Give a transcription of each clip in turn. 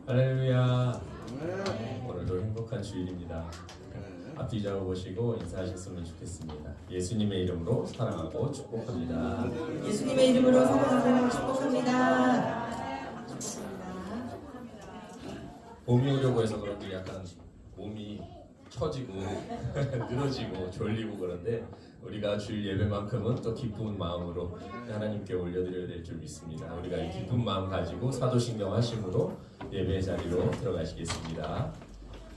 할렐루야. 오늘도 행복한 주일입니다. 앞뒤 잡아보시고 인사하셨으면 좋겠습니다. 예수님의 이름으로 사랑하고 축복합니다. 예수님의 이름으로 사랑하고 축복합니다. 봄이 오려고 해서 그런지 약간 몸이 처지고 늘어지고 졸리고 그런데 우리가 주일 예배만큼은 또 기쁜 마음으로 하나님께 올려드려야 될 줄 믿습니다. 우리가 이 기쁜 마음 가지고 사도신경 하심으로 예배 자리로 들어가시겠습니다.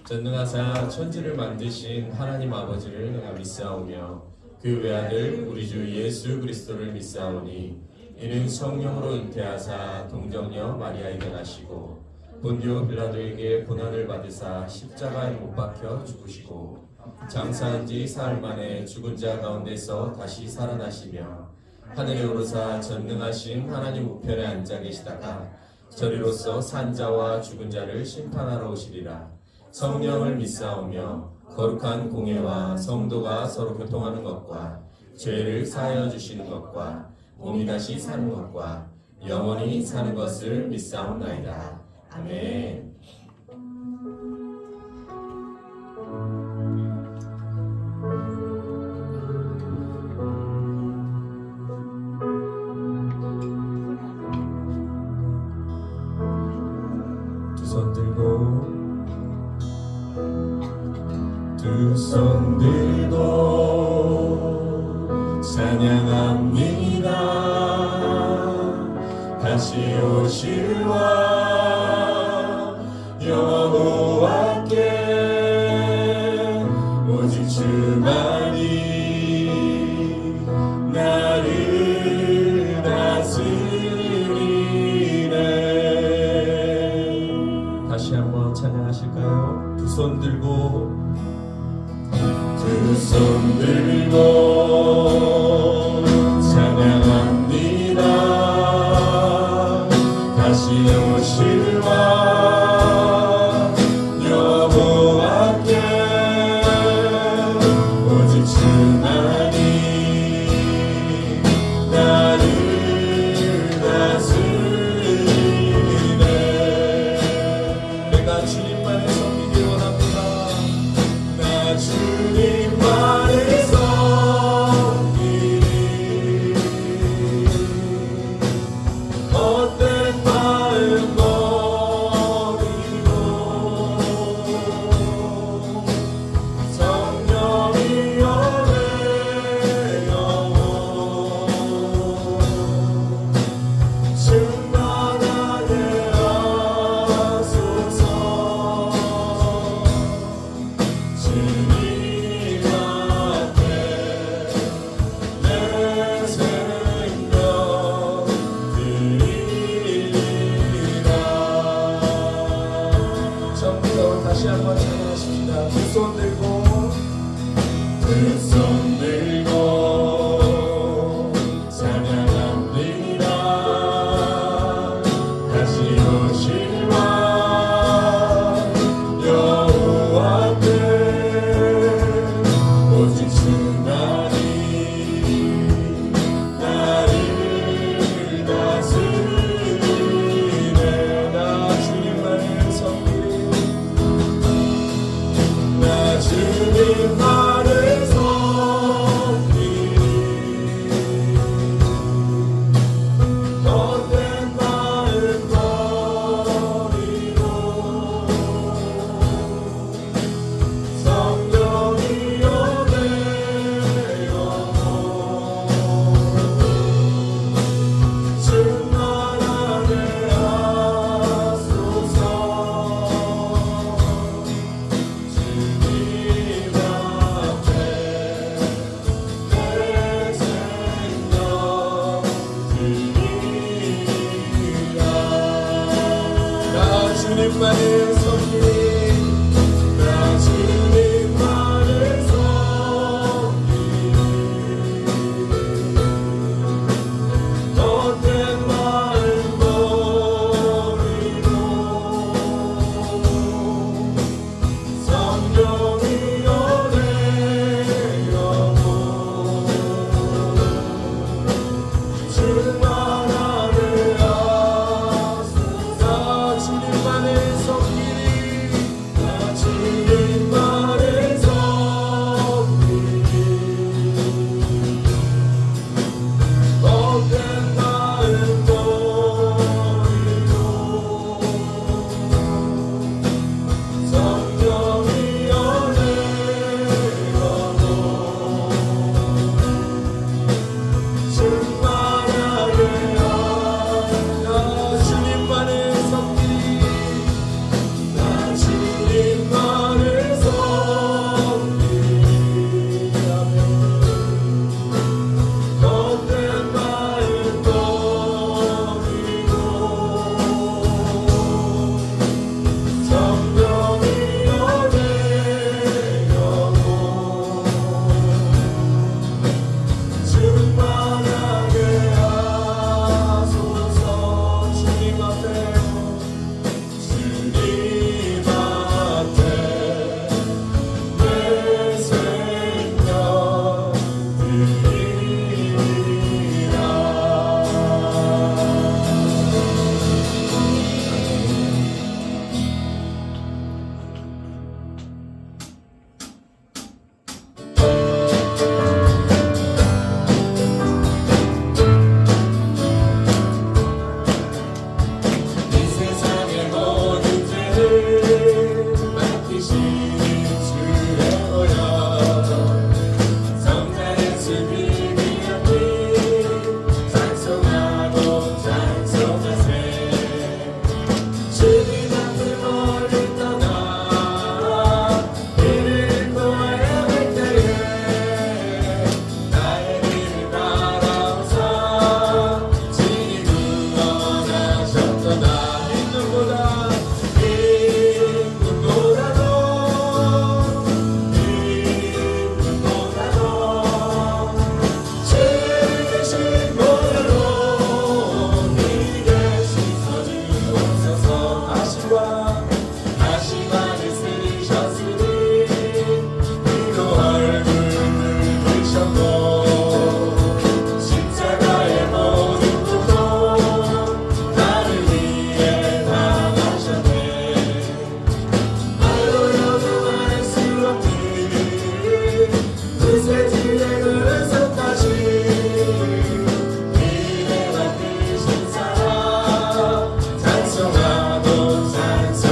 전능하사 천지를 만드신 하나님 아버지를 내가 믿사오며 그 외아들 우리 주 예수 그리스도를 믿사오니 이는 성령으로 잉태하사 동정녀 마리아에게 나시고 본디오 빌라도에게 고난을 받으사 십자가에 못 박혀 죽으시고 장사한 지 사흘 만에 죽은 자 가운데서 다시 살아나시며 하늘에 오르사 전능하신 하나님 우편에 앉아 계시다가 저리로서 산 자와 죽은 자를 심판하러 오시리라. 성령을 믿사오며 거룩한 공예와 성도가 서로 교통하는 것과 죄를 사하여 주시는 것과 몸이 다시 사는 것과 영원히 사는 것을 믿사옵나이다. 아멘. 두 손 들고 찬양합니다. 다시 오실 왕 여호와께 오직 주만이 나를 다스리네. 다시 한번 찬양하실까요? 두 손 들고 두 손 들고 찬양합니다. 다시 오실 왕 여호와께 오직 주만이 나를 다스리네. 내가 주님만을 섬기길 원합니다. 나 주님만을 섬기리. 헛된 마음 버리고 성령이여 내 영혼 충만하게 하소서. 주님 앞에 내 생명 드리리라. 처음부터 다시 한번 찬양하십시다. 두 손 들고 두 손 들고 찬양합니다. 다시 오실 왕 여호와께 오직 주만이 나를 다스리네. 나 주님만을 섬기리. 나 주님만을 섬기리. 헛된 마음 버리고 성령이여 내 영혼 충만하게 하소서. 주님 앞에 내 생명 드리리라. 나 주님만을 섬기리. 나 주님만을 섬기리. 헛된 마음 버리고 성령이여 내 영혼 충만하게 하소서. 주님만을 예수와 다시마를 쓰셨으니 그도 얼굴을 드셨고 십자가의 모든 고통 나를 위해 당하셨네. 말로 연구할 수 없는 그 쇠지의 그 손까지 은혜가 크신 사랑 찬송하고 찬송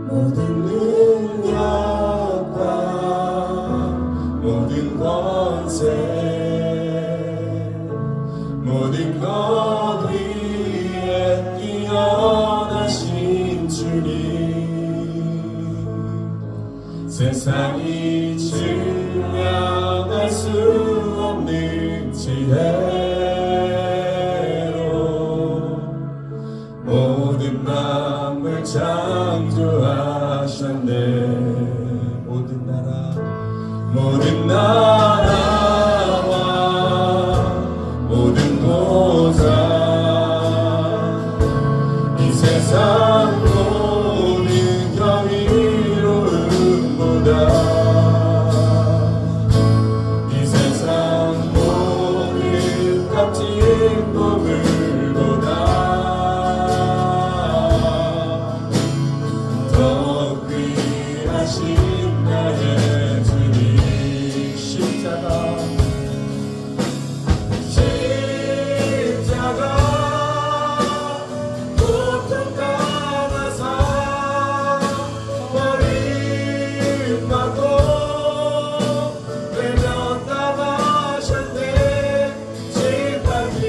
모든 능력과 모든 권세 모든 것 위에 뛰어나신 주님 세상이 증명할 수 없는 지혜로 모든 만물 창조하셨네. 모든 나라와 모든 보좌 이 세상 모든 경이로움보다 이 세상 모든 값진 보물보다 더 귀하신 나의 주님 십자가 고통 담아서 버림받고 외면 당하셨네. 짓밟힌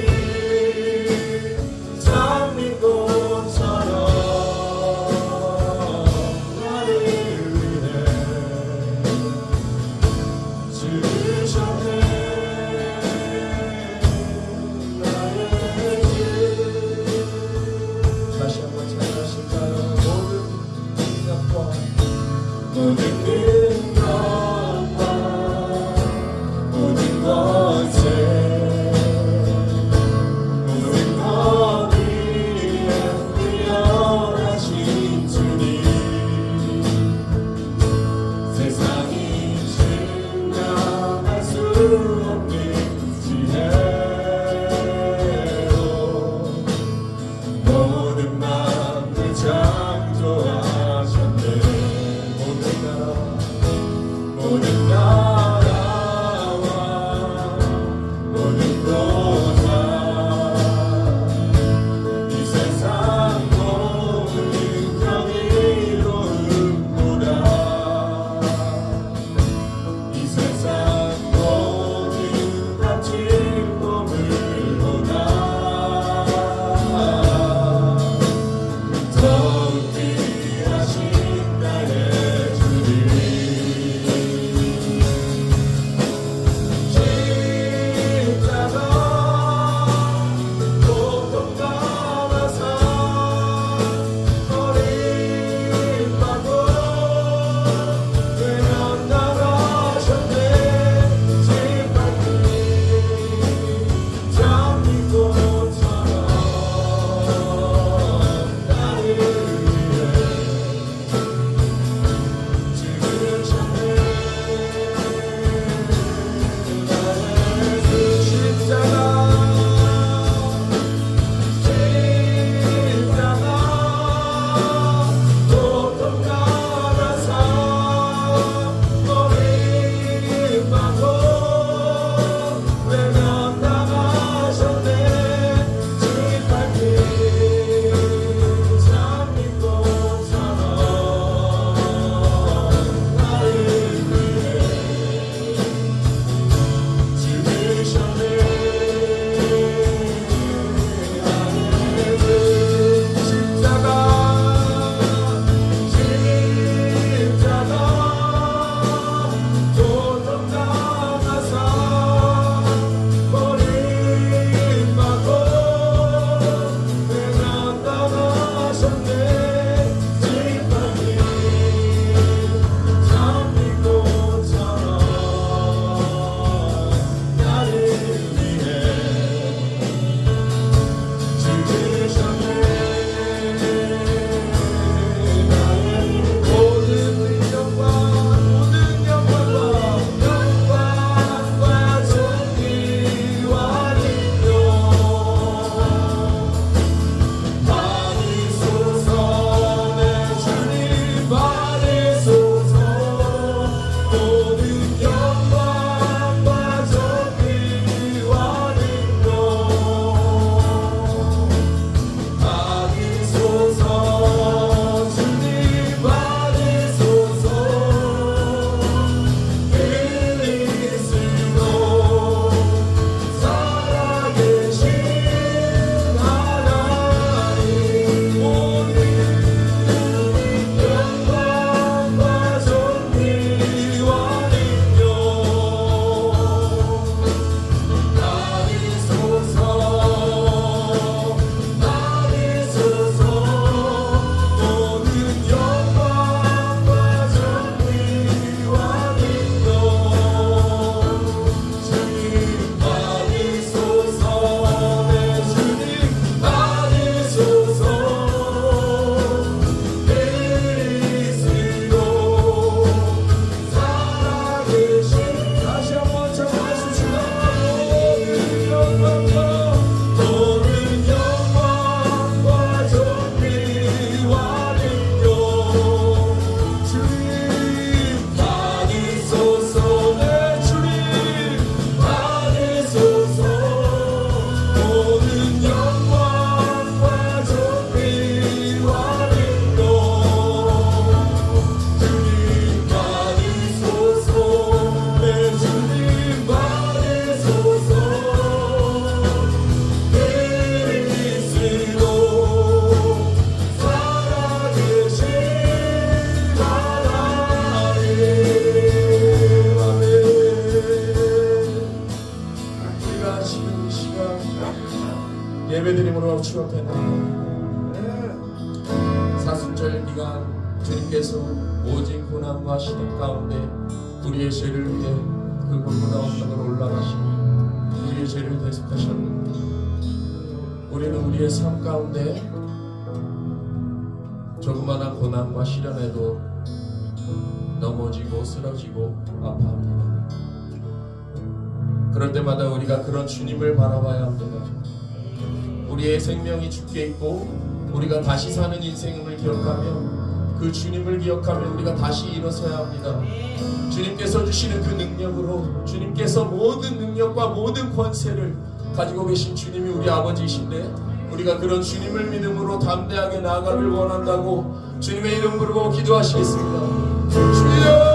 원하시는 이 시간 예배드림으로 추억했나이다. 사순절 기간 주님께서 오직 고난과 시련 가운데 우리의 죄를 위해 그 골고다 언덕으로 올라가시니 우리의 죄를 대속하셨는데 우리는 우리의 삶 가운데 조그마한 고난과 시련에도 넘어지고 쓰러지고 아파합니다. 그럴 때마다 우리가 그런 주님을 바라봐야 합니다. 우리의 생명이 죽게 있고 우리가 다시 사는 인생을 기억하며 그 주님을 기억하며 우리가 다시 일어서야 합니다. 주님께서 주시는 그 능력으로 주님께서 모든 능력과 모든 권세를 가지고 계신 주님이 우리 아버지이신데 우리가 그런 주님을 믿음으로 담대하게 나아가길 원한다고 주님의 이름 부르고 기도하시겠습니다. 주여!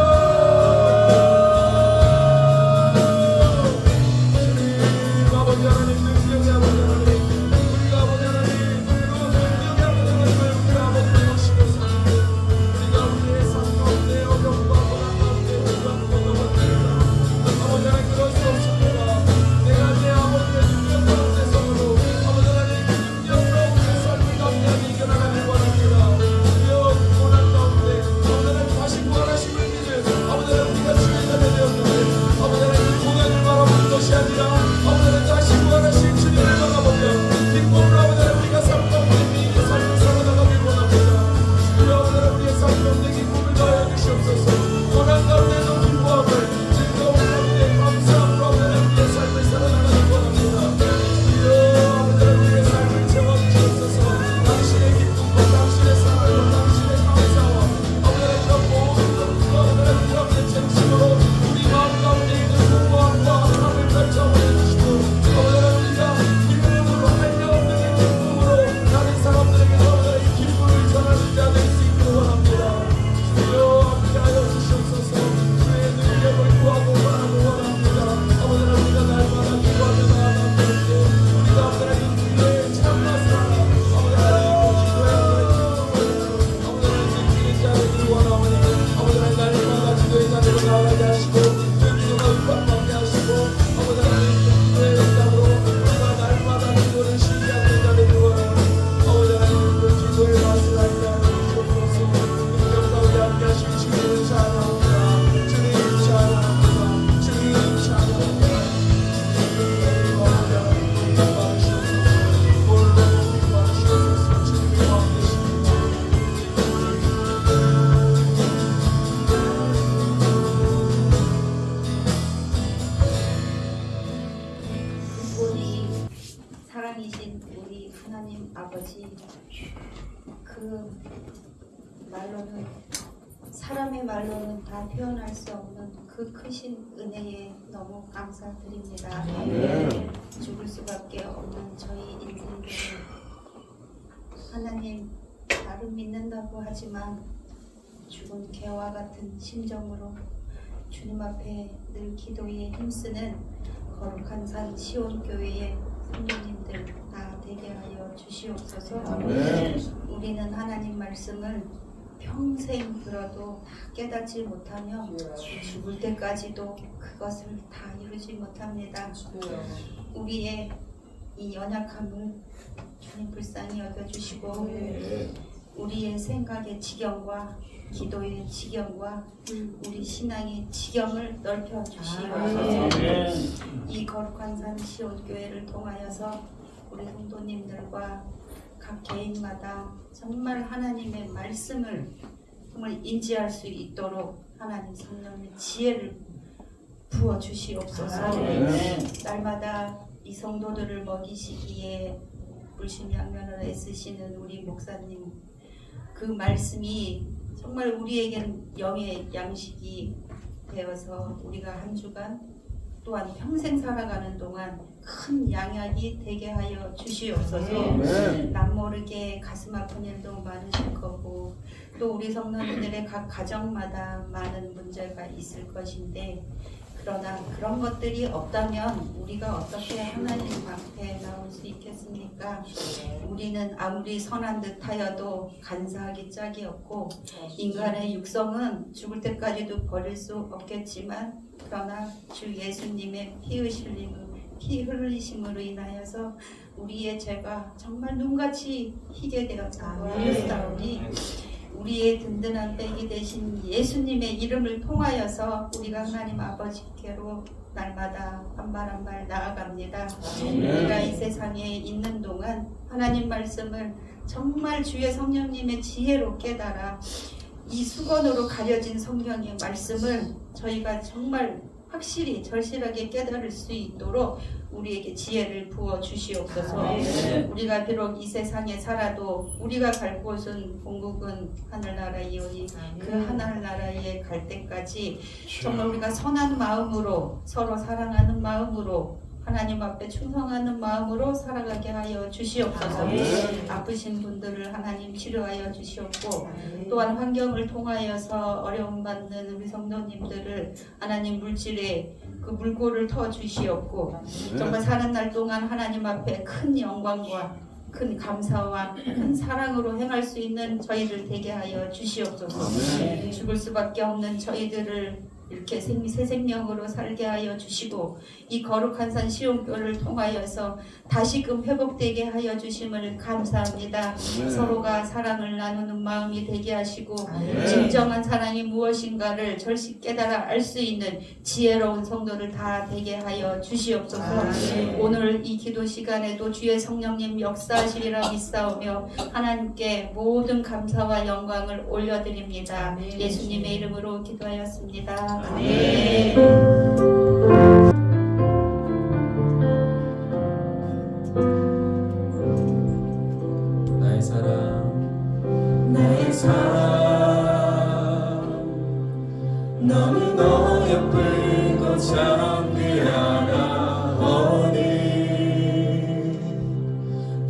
사랑이신 우리 하나님 아버지, 그 말로는 사람의 말로는 다 표현할 수 없는 그 크신 은혜에 너무 감사드립니다. 죽을 수밖에 없는 저희 인생들 하나님 나를 믿는다고 하지만 죽은 개와 같은 심정으로 주님 앞에 늘 기도에 힘쓰는 거룩한 산 시온교회의 성도님들 다 되게 하여 주시옵소서. 우리는 하나님 말씀을 평생 들어도 다 깨닫지 못하며 죽을 때까지도 그것을 다 이루지 못합니다. 우리의 이 연약함을 주님 불쌍히 여겨주시고 우리의 생각의 지경과 기도의 지경과 우리 신앙의 지경을 넓혀 주시옵소서. 이 거룩한 산 시온교회를 통하여서 우리 성도님들과 각 개인마다 정말 하나님의 말씀을 정말 인지할 수 있도록 하나님 성령의 지혜를 부어 주시옵소서. 날마다 이 성도들을 먹이시기에 불신양면을 애쓰시는 우리 목사님, 그 말씀이 정말 우리에겐 영의 양식이 되어서 우리가 한 주간 또한 평생 살아가는 동안 큰 양약이 되게 하여 주시옵소서. 남모르게 가슴 아픈 일도 많으실 거고 또 우리 성도님들의 각 가정마다 많은 문제가 있을 것인데, 그러나 그런 것들이 없다면 우리가 어떻게 하나님 앞에 나올 수 있겠습니까? 우리는 아무리 선한 듯 하여도 간사하기 짝이 없고 인간의 육성은 죽을 때까지도 버릴 수 없겠지만, 그러나 주 예수님의 피 흘리심을 피 흘리심으로 인하여서 우리의 죄가 정말 눈같이 희게 되었다고 하였사오니 우리의 든든한 백이 되신 예수님의 이름을 통하여서 우리가 하나님 아버지께로 날마다 한 발 한 발 나아갑니다. 우리가 이 세상에 있는 동안 하나님 말씀을 정말 주의 성령님의 지혜로 깨달아 이 수건으로 가려진 성경의 말씀을 저희가 정말 확실히 절실하게 깨달을 수 있도록 우리에게 지혜를 부어 주시옵소서. 우리가 비록 이 세상에 살아도 우리가 갈 곳은 본국은 하늘나라이오니 그 하늘나라에 갈 때까지 정말 우리가 선한 마음으로 서로 사랑하는 마음으로 하나님 앞에 충성하는 마음으로 살아가게 하여 주시옵소서. 아프신 분들을 하나님 치료하여 주시옵고 또한 환경을 통하여서 어려움 받는 우리 성도님들을 하나님 물질에 그 물꼬를 터 주시옵고 정말 사는 날 동안 하나님 앞에 큰 영광과 큰 감사와 큰 사랑으로 행할 수 있는 저희들 되게 하여 주시옵소서. 죽을 수밖에 없는 저희들을 이렇게 새 생명으로 살게 하여 주시고 이 거룩한 산 시온교를 통하여서 다시금 회복되게 하여 주심을 감사합니다. 서로가 사랑을 나누는 마음이 되게 하시고 진정한 사랑이 무엇인가를 절실 깨달아 알 수 있는 지혜로운 성도를 다 되게 하여 주시옵소서. 오늘 이 기도 시간에도 주의 성령님 역사하시리라 믿사오며 하나님께 모든 감사와 영광을 올려드립니다. 예수님의 이름으로 기도하였습니다. 아멘. 나의 사랑 나의 사랑 너는 어여쁘고 참 귀하나오니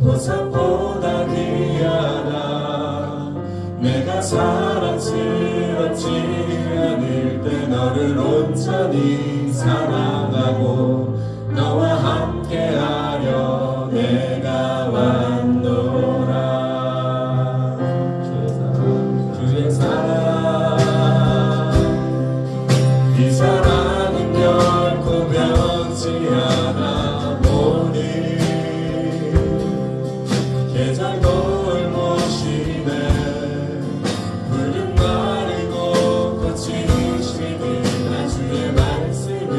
보석보다 귀하나 내가 사랑스럽지 않을 때 너를 온전히 사랑하고 너와 함께하려 내가 왔노라. 주의 사랑 이 사랑은 결코 변치 않아 보니 계절도 모시네 푸른 마르고 꽃이 시든 주의 말씀이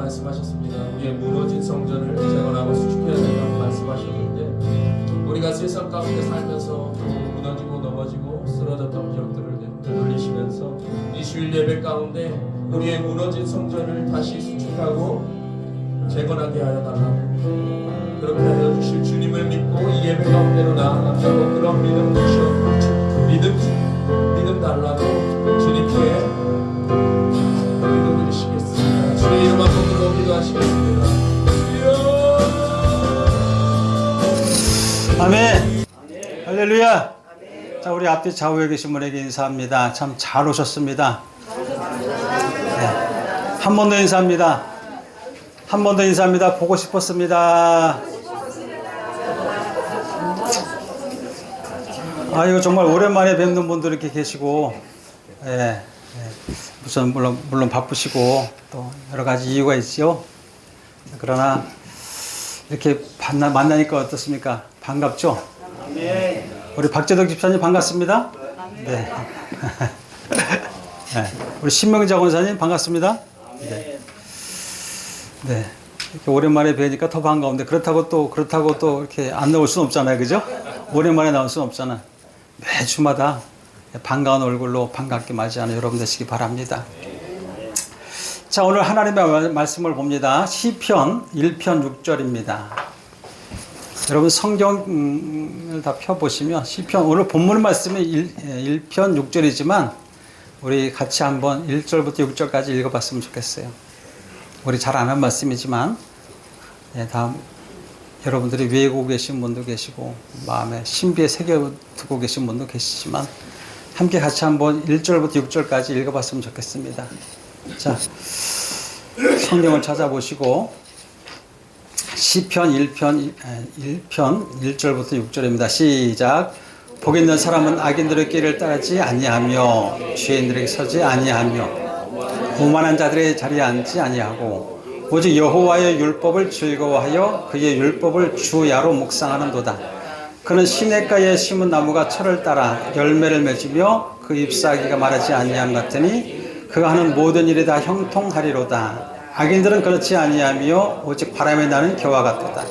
말씀하셨습니다. 우리의 무너진 성전을 재건하고 수축해야 된다고 말씀하셨는데 우리가 세상 가운데 살면서 무너지고 넘어지고 쓰러졌던 기억들을 되돌리시면서 이 주일 예배 가운데 우리의 무너진 성전을 다시 수축하고 재건하게 하여 달라고 그렇게 하여 주실 주님을 믿고 이 예배 가운데로 나아간다고 그런 믿음 주시옵고 믿음 달라고 주님께 기도드리시겠습니다. 주의 이름 앞으로 기도하시겠습니다. 아멘. 할렐루야. 자, 우리 앞뒤 좌우에 계신 분에게 인사합니다. 참 잘 오셨습니다. 네. 한 번 더 인사합니다. 한 번 더 인사합니다. 보고 싶었습니다. 아, 이거 정말 오랜만에 뵙는 분들 이렇게 계시고, 예, 우선 물론 바쁘시고 또 여러 가지 이유가 있죠. 그러나 이렇게 만나니까 어떻습니까? 반갑죠? 우리 박재덕 집사님 반갑습니다. 네. 네. 우리 신명자 권사님 반갑습니다. 네. 네. 이렇게 오랜만에 뵈니까 더 반가운데 그렇다고 또 이렇게 안 나올 수는 없잖아요. 그죠? 오랜만에 나올 수는 없잖아. 매주마다 반가운 얼굴로 반갑게 맞이하는 여러분 되시기 바랍니다. 자, 오늘 하나님의 말씀을 봅니다. 시편 1편 6절입니다. 여러분 성경을 다 펴보시면 시편 오늘 본문 말씀이 1편 6절이지만 우리 같이 한번 1절부터 6절까지 읽어봤으면 좋겠어요. 우리 잘 아는 말씀이지만 다음 여러분들이 외우고 계신 분도 계시고 마음에 신비에 새겨두고 계신 분도 계시지만 함께 같이 한번 1절부터 6절까지 읽어봤으면 좋겠습니다. 자, 성경을 찾아보시고 시편 1편 1절부터 6절입니다. 시작. 복 있는 사람은 악인들의 길을 따르지 아니하며 죄인들에게 서지 아니하며 오만한 자들의 자리에 앉지 아니하고 오직 여호와의 율법을 즐거워하여 그의 율법을 주야로 묵상하는도다. 그는 시냇가에 심은 나무가 철을 따라 열매를 맺으며 그 잎사귀가 마르지 아니함 같으니 그가 하는 모든 일이 다 형통하리로다. 악인들은 그렇지 아니하며 오직 바람에 나는 겨와 같도다.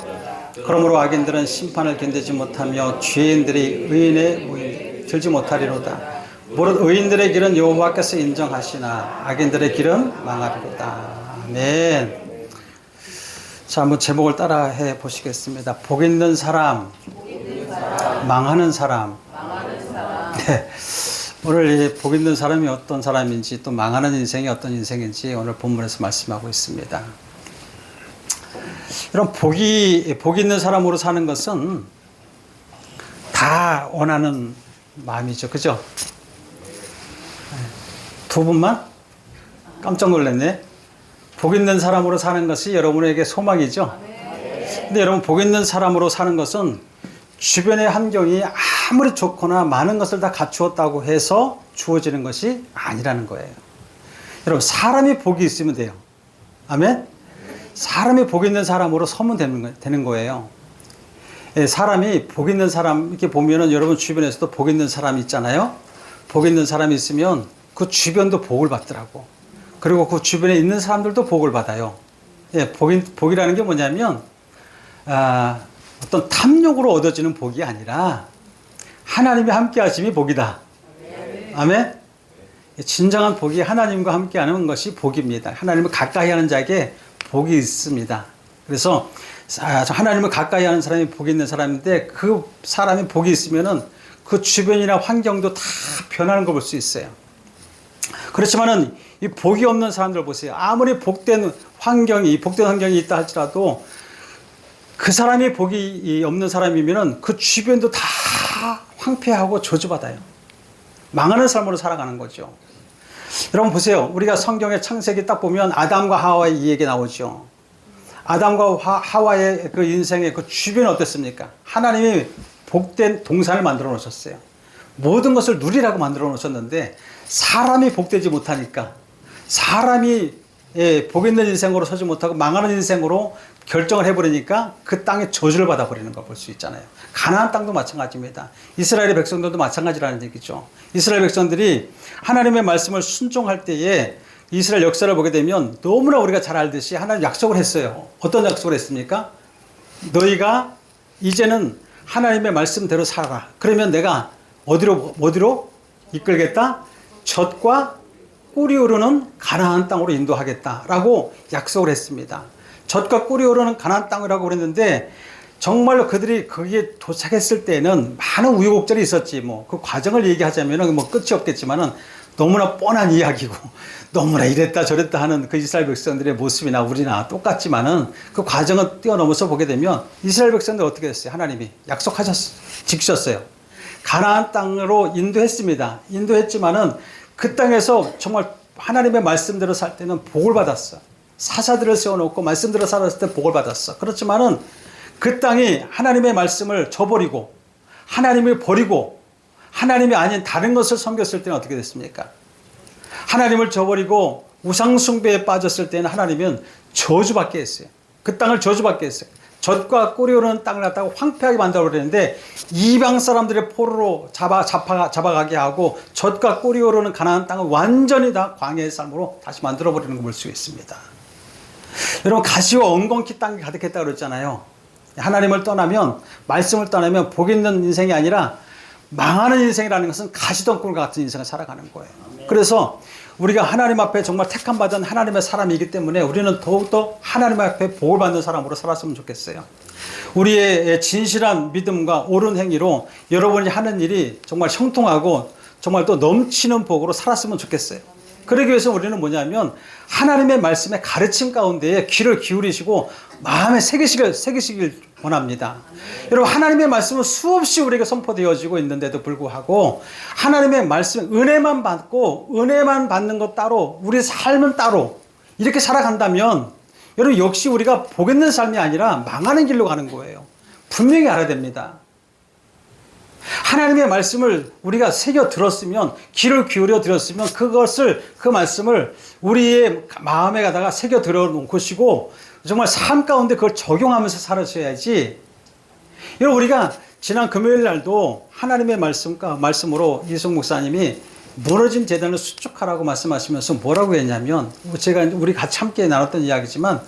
그러므로 악인들은 심판을 견디지 못하며 죄인들이 의인의 모임에 들지 못하리로다. 무릇 의인들의 길은 여호와께서 인정하시나 악인들의 길은 망하리로다. 아멘. 자, 한번 제목을 따라해 보시겠습니다. 복 있는 사람, 망하는 사람. 네. 오늘 이 복 있는 사람이 어떤 사람인지 또 망하는 인생이 어떤 인생인지 오늘 본문에서 말씀하고 있습니다. 이런 복 있는 사람으로 사는 것은 다 원하는 마음이죠. 그죠? 두 분만 깜짝 놀랐네. 복 있는 사람으로 사는 것이 여러분에게 소망이죠. 근데 여러분 복 있는 사람으로 사는 것은 주변의 환경이 아무리 좋거나 많은 것을 다 갖추었다고 해서 주어지는 것이 아니라는 거예요. 여러분 사람이 복이 있으면 돼요. 아멘? 사람이 복 있는 사람으로 서면 되는 거예요. 사람이 복 있는 사람 이렇게 보면은 여러분 주변에서도 복 있는 사람이 있잖아요. 복 있는 사람이 있으면 그 주변도 복을 받더라고. 그리고 그 주변에 있는 사람들도 복을 받아요. 복이라는 게 뭐냐면 어떤 탐욕으로 얻어지는 복이 아니라 하나님이 함께 하심이 복이다. 아멘? 진정한 복이 하나님과 함께 하는 것이 복입니다. 하나님을 가까이 하는 자에게 복이 있습니다. 그래서 하나님을 가까이 하는 사람이 복이 있는 사람인데 그 사람이 복이 있으면은 그 주변이나 환경도 다 변하는 걸 볼 수 있어요. 그렇지만은 이 복이 없는 사람들 보세요. 아무리 복된 환경이 있다 할지라도 그 사람이 복이 없는 사람이면은 그 주변도 다 황폐하고 저주받아요. 망하는 삶으로 살아가는 거죠. 여러분 보세요. 우리가 성경의 창세기 딱 보면 아담과 하와의 이 얘기 나오죠. 아담과 하와의 그 인생의 그 주변이 어땠습니까? 하나님이 복된 동산을 만들어 놓으셨어요. 모든 것을 누리라고 만들어 놓으셨는데 사람이 복되지 못하니까 사람이 복 있는 인생으로 서지 못하고 망하는 인생으로 결정을 해버리니까 그 땅에 저주를 받아버리는 걸 볼 수 있잖아요. 가나안 땅도 마찬가지입니다. 이스라엘의 백성들도 마찬가지라는 얘기죠. 이스라엘 백성들이 하나님의 말씀을 순종할 때에 이스라엘 역사를 보게 되면 너무나 우리가 잘 알듯이 하나님 약속을 했어요. 어떤 약속을 했습니까? 너희가 이제는 하나님의 말씀대로 살아라. 그러면 내가 어디로 이끌겠다? 젖과 꿀이 흐르는 가나안 땅으로 인도하겠다라고 약속을 했습니다. 젖과 꿀이 흐르는 가나안 땅이라고 그랬는데 정말로 그들이 거기에 도착했을 때는 많은 우여곡절이 있었지. 뭐 그 과정을 얘기하자면은 뭐 끝이 없겠지만은 너무나 뻔한 이야기고 너무나 이랬다 저랬다 하는 그 이스라엘 백성들의 모습이나 우리나 똑같지만은 그 과정을 뛰어넘어서 보게 되면 이스라엘 백성들 어떻게 됐어요? 하나님이 지키셨어요. 가나안 땅으로 인도했습니다. 인도했지만은 그 땅에서 정말 하나님의 말씀대로 살 때는 복을 받았어. 사사들을 세워놓고 말씀대로 살았을 때 복을 받았어. 그렇지만은 그 땅이 하나님의 말씀을 저버리고 하나님을 버리고 하나님이 아닌 다른 것을 섬겼을 때는 어떻게 됐습니까? 하나님을 저버리고 우상숭배에 빠졌을 때는 하나님은 저주받게 했어요. 그 땅을 저주받게 했어요. 젖과 꿀이 흐르는 땅을 갖다가 황폐하게 만들어버리는데 이방 사람들의 포로로 잡아가게 하고 젖과 꿀이 흐르는 가나안 땅을 완전히 다 광야의 삶으로 다시 만들어버리는 걸 볼 수 있습니다. 여러분 가시와 엉겅퀴 땅이 가득했다고 그랬잖아요. 하나님을 떠나면 말씀을 떠나면 복 있는 인생이 아니라 망하는 인생이라는 것은 가시덩굴 같은 인생을 살아가는 거예요. 그래서 우리가 하나님 앞에 정말 택함받은 하나님의 사람이기 때문에 우리는 더욱더 하나님 앞에 복을 받는 사람으로 살았으면 좋겠어요. 우리의 진실한 믿음과 옳은 행위로 여러분이 하는 일이 정말 형통하고 정말 또 넘치는 복으로 살았으면 좋겠어요. 그러기 위해서 우리는 뭐냐면 하나님의 말씀의 가르침 가운데에 귀를 기울이시고 마음에 새기시길 원합니다. 여러분 하나님의 말씀은 수없이 우리에게 선포되어지고 있는데도 불구하고 하나님의 말씀 은혜만 받고 은혜만 받는 것 따로 우리 삶은 따로 이렇게 살아간다면 여러분 역시 우리가 복 있는 삶이 아니라 망하는 길로 가는 거예요. 분명히 알아야 됩니다. 하나님의 말씀을 우리가 새겨 들었으면 귀를 기울여 들었으면 그 말씀을 우리의 마음에 가다가 새겨 들어 놓으시고 정말 삶 가운데 그걸 적용하면서 살아셔야지. 여러분 우리가 지난 금요일 날도 하나님의 말씀으로 이승 목사님이 무너진 재단을 수축하라고 말씀하시면서 뭐라고 했냐면 우리 같이 함께 나눴던 이야기지만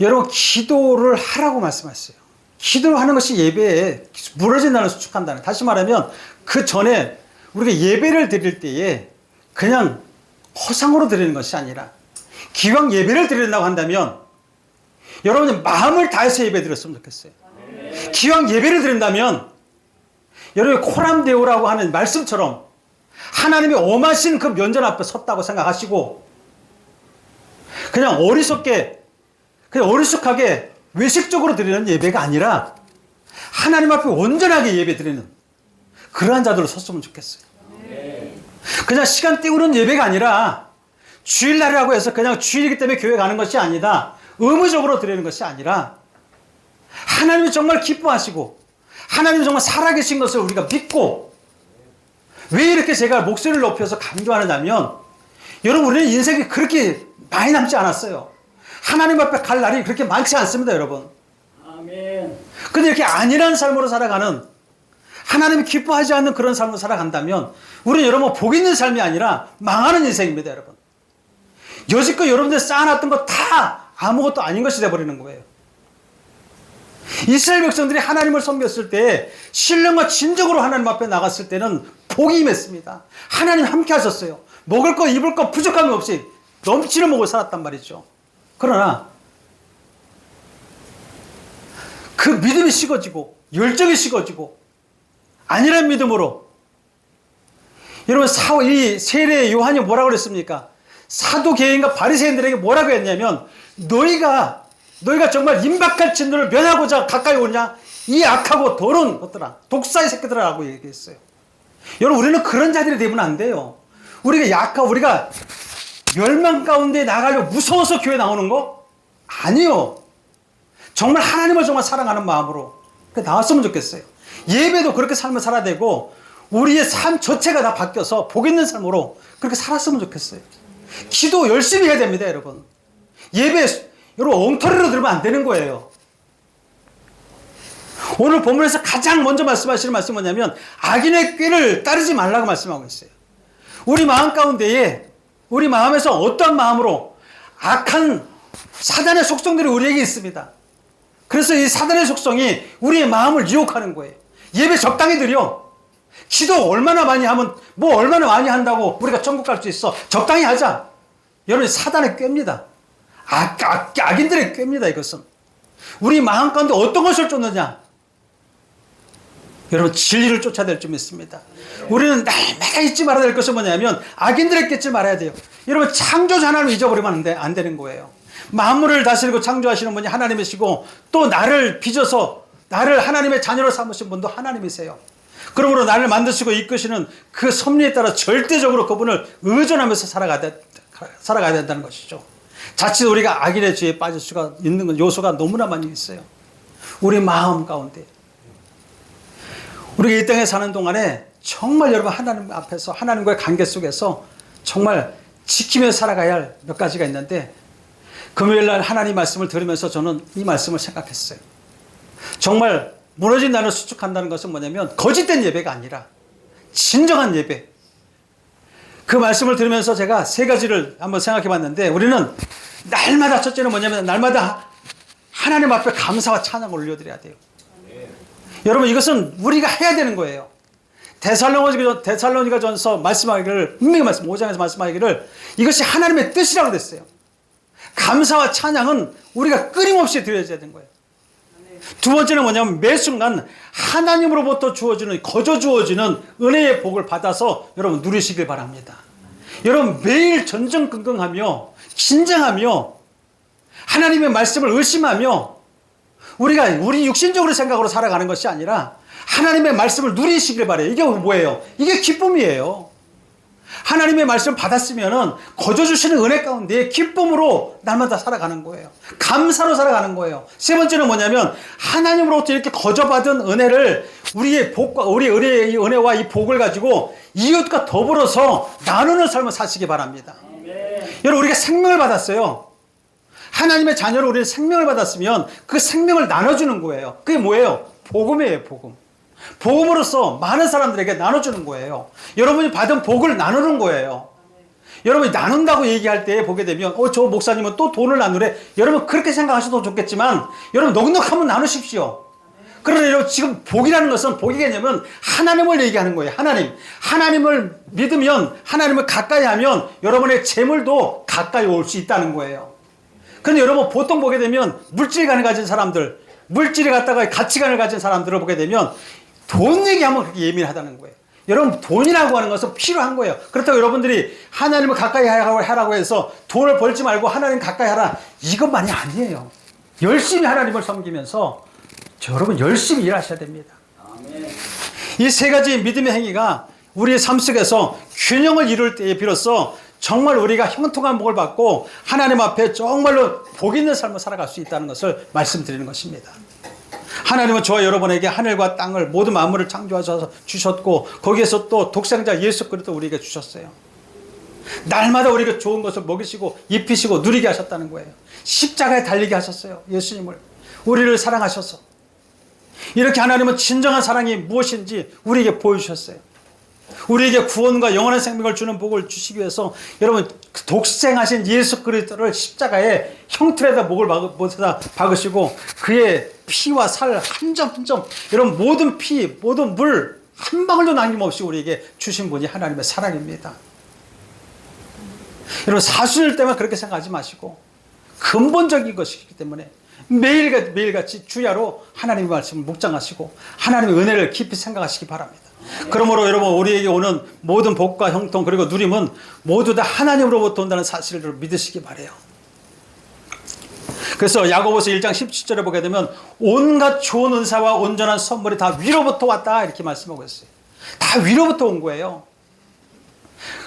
여러분 기도를 하라고 말씀하셨어요. 기도를 하는 것이 예배에 무너진 나를 수축한다는. 다시 말하면 그 전에 우리가 예배를 드릴 때에 그냥 허상으로 드리는 것이 아니라 기왕 예배를 드린다고 한다면 여러분이 마음을 다해서 예배 드렸으면 좋겠어요. 기왕 예배를 드린다면 여러분이 코람데오라고 하는 말씀처럼 하나님이 엄하신 그 면전 앞에 섰다고 생각하시고 그냥 어리숙하게 외식적으로 드리는 예배가 아니라 하나님 앞에 온전하게 예배 드리는 그러한 자들로 섰으면 좋겠어요. 그냥 시간 때우는 예배가 아니라 주일날이라고 해서 그냥 주일이기 때문에 교회 가는 것이 아니다. 의무적으로 드리는 것이 아니라 하나님이 정말 기뻐하시고 하나님이 정말 살아계신 것을 우리가 믿고 왜 이렇게 제가 목소리를 높여서 강조하느냐면 여러분 우리는 인생이 그렇게 많이 남지 않았어요. 하나님 앞에 갈 날이 그렇게 많지 않습니다, 여러분. 아멘. 근데 이렇게 안일한 삶으로 살아가는 하나님이 기뻐하지 않는 그런 삶으로 살아간다면 우리는 여러분 복 있는 삶이 아니라 망하는 인생입니다, 여러분. 여지껏 여러분들 쌓아놨던 거 다 아무것도 아닌 것이 되어버리는 거예요. 이스라엘 백성들이 하나님을 섬겼을 때 신령과 진정으로 하나님 앞에 나갔을 때는 복이 임했습니다. 하나님 함께 하셨어요. 먹을 거 입을 거 부족함이 없이 넘치는 먹을 살았단 말이죠. 그러나 그 믿음이 식어지고 열정이 식어지고 안일한 믿음으로 여러분 이 세례 요한이 뭐라고 그랬습니까? 사두개인과 바리새인들에게 뭐라고 했냐면 너희가 정말 임박할 진노를 면하고자 가까이 오냐? 이 악하고 더러운 것들아 독사의 새끼들아라고 얘기했어요. 여러분 우리는 그런 자들이 되면 안 돼요. 우리가 멸망 가운데 나가려고 무서워서 교회 나오는 거? 아니요. 정말 하나님을 정말 사랑하는 마음으로 나왔으면 좋겠어요. 예배도 그렇게 삶을 살아야 되고 우리의 삶 전체가 다 바뀌어서 복 있는 삶으로 그렇게 살았으면 좋겠어요. 기도 열심히 해야 됩니다, 여러분. 예배 여러분 엉터리로 들으면 안 되는 거예요. 오늘 본문에서 가장 먼저 말씀하시는 말씀은 뭐냐면 악인의 꾀를 따르지 말라고 말씀하고 있어요. 우리 마음 가운데에 우리 마음에서 어떤 마음으로 악한 사단의 속성들이 우리에게 있습니다. 그래서 이 사단의 속성이 우리의 마음을 유혹하는 거예요. 예배 적당히 드려. 기도 얼마나 많이 하면 뭐 얼마나 많이 한다고 우리가 천국 갈 수 있어. 적당히 하자. 여러분, 사단의 꾀입니다. 악인들의 꾀입니다. 이것은 우리 마음 가운데 어떤 것을 쫓느냐. 여러분, 진리를 쫓아야 될 줄 믿습니다. 우리는 날마다 잊지 말아야 될 것은 뭐냐면 악인들의 꾀지 말아야 돼요. 여러분, 창조자 하나님을 잊어버리면 안 되는 거예요. 만물을 다스리고 창조하시는 분이 하나님이시고 또 나를 빚어서 나를 하나님의 자녀로 삼으신 분도 하나님이세요. 그러므로 나를 만드시고 이끄시는 그 섭리에 따라 절대적으로 그분을 의존하면서 살아가야 된다는 것이죠. 자칫 우리가 악인의 죄에 빠질 수가 있는 요소가 너무나 많이 있어요. 우리 마음 가운데. 우리가 이 땅에 사는 동안에 정말 여러분, 하나님 앞에서 하나님과의 관계 속에서 정말 지키며 살아가야 할 몇 가지가 있는데, 금요일 날 하나님 말씀을 들으면서 저는 이 말씀을 생각했어요. 정말 무너진 나를 수축한다는 것은 뭐냐면 거짓된 예배가 아니라 진정한 예배. 그 말씀을 들으면서 제가 세 가지를 한번 생각해 봤는데, 우리는 날마다, 첫째는 뭐냐면 날마다 하나님 앞에 감사와 찬양을 올려드려야 돼요. 여러분, 이것은 우리가 해야 되는 거예요. 데살로니가전서 말씀하기를, 분명히 5장에서 말씀하기를 이것이 하나님의 뜻이라고 됐어요. 감사와 찬양은 우리가 끊임없이 드려야 되는 거예요. 두 번째는 뭐냐면 매 순간 하나님으로부터 거저 주어지는 은혜의 복을 받아서 여러분 누리시길 바랍니다. 여러분, 매일 전전긍긍하며 긴장하며 하나님의 말씀을 의심하며 우리 육신적으로 생각으로 살아가는 것이 아니라 하나님의 말씀을 누리시길 바래요. 이게 뭐예요? 이게 기쁨이에요. 하나님의 말씀을 받았으면은 거저 주시는 은혜 가운데 기쁨으로 날마다 살아가는 거예요. 감사로 살아가는 거예요. 세 번째는 뭐냐면 하나님으로부터 이렇게 거저 받은 은혜를 우리의 복과 우리의 은혜와 이 복을 가지고 이웃과 더불어서 나누는 삶을 사시기 바랍니다. 여러분, 우리가 생명을 받았어요. 하나님의 자녀로 우리는 생명을 받았으면 그 생명을 나눠주는 거예요. 그게 뭐예요? 복음이에요, 복음. 복음으로써 많은 사람들에게 나눠주는 거예요. 여러분이 받은 복을 나누는 거예요. 여러분이 나눈다고 얘기할 때 보게 되면 저 목사님은 또 돈을 나누래. 여러분, 그렇게 생각하셔도 좋겠지만 여러분, 넉넉하면 나누십시오. 그러나 여러분, 지금 복이라는 것은, 복의 개념은 하나님을 얘기하는 거예요. 하나님을 믿으면, 하나님을 가까이 하면 여러분의 재물도 가까이 올 수 있다는 거예요. 근데 여러분, 보통 보게 되면 물질관을 가진 사람들, 물질에 갖다가 가치관을 가진 사람들을 보게 되면 돈 얘기하면 그렇게 예민하다는 거예요. 여러분, 돈이라고 하는 것은 필요한 거예요. 그렇다고 여러분들이 하나님을 가까이 하라고 해서 돈을 벌지 말고 하나님 가까이 하라, 이것만이 아니에요. 열심히 하나님을 섬기면서 여러분 열심히 일하셔야 됩니다. 이 세 가지 믿음의 행위가 우리의 삶 속에서 균형을 이룰 때에 비로소 정말 우리가 형통한 복을 받고 하나님 앞에 정말로 복 있는 삶을 살아갈 수 있다는 것을 말씀드리는 것입니다. 하나님은 저와 여러분에게 하늘과 땅을 모든 만물을 창조하셔서 주셨고 거기에서 또 독생자 예수 그리스도 우리에게 주셨어요. 날마다 우리에게 좋은 것을 먹이시고 입히시고 누리게 하셨다는 거예요. 십자가에 달리게 하셨어요. 예수님을. 우리를 사랑하셔서. 이렇게 하나님은 진정한 사랑이 무엇인지 우리에게 보여주셨어요. 우리에게 구원과 영원한 생명을 주는 복을 주시기 위해서 여러분 독생하신 예수 그리스도를 십자가에 형틀에다 목을 박으시고 그의 피와 살 한 점 한 점 여러분 모든 피 모든 물 한 방울도 남김없이 우리에게 주신 분이 하나님의 사랑입니다. 여러분 사순일 때만 그렇게 생각하지 마시고 근본적인 것이기 때문에 매일같이 주야로 하나님의 말씀을 묵상하시고 하나님의 은혜를 깊이 생각하시기 바랍니다. 그러므로 여러분 우리에게 오는 모든 복과 형통 그리고 누림은 모두 다 하나님으로부터 온다는 사실을 믿으시기 바라요. 그래서 야고보서 1장 17절에 보게 되면 온갖 좋은 은사와 온전한 선물이 다 위로부터 왔다 이렇게 말씀하고 있어요. 다 위로부터 온 거예요.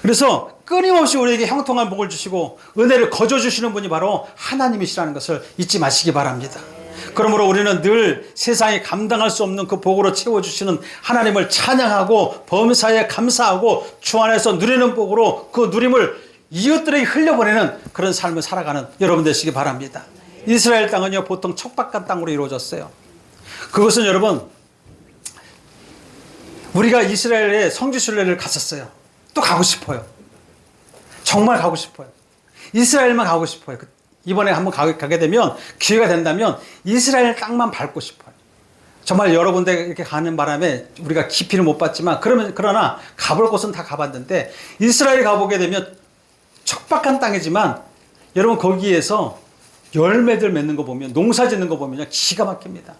그래서 끊임없이 우리에게 형통한 복을 주시고 은혜를 거저 주시는 분이 바로 하나님이시라는 것을 잊지 마시기 바랍니다. 그러므로 우리는 늘 세상이 감당할 수 없는 그 복으로 채워주시는 하나님을 찬양하고 범사에 감사하고 주 안에서 누리는 복으로 그 누림을 이웃들에게 흘려보내는 그런 삶을 살아가는 여러분 되시기 바랍니다. 이스라엘 땅은요 보통 척박한 땅으로 이루어졌어요. 그것은 여러분 우리가 이스라엘의 성지순례를 갔었어요. 또 가고 싶어요. 정말 가고 싶어요. 이스라엘만 가고 싶어요. 이번에 한번 가게 되면, 기회가 된다면 이스라엘 땅만 밟고 싶어요. 정말 여러 군데 이렇게 가는 바람에 우리가 깊이는 못 봤지만, 그러나 가볼 곳은 다 가봤는데, 이스라엘 가보게 되면 척박한 땅이지만, 여러분 거기에서 열매들 맺는 거 보면, 농사 짓는 거 보면 기가 막힙니다.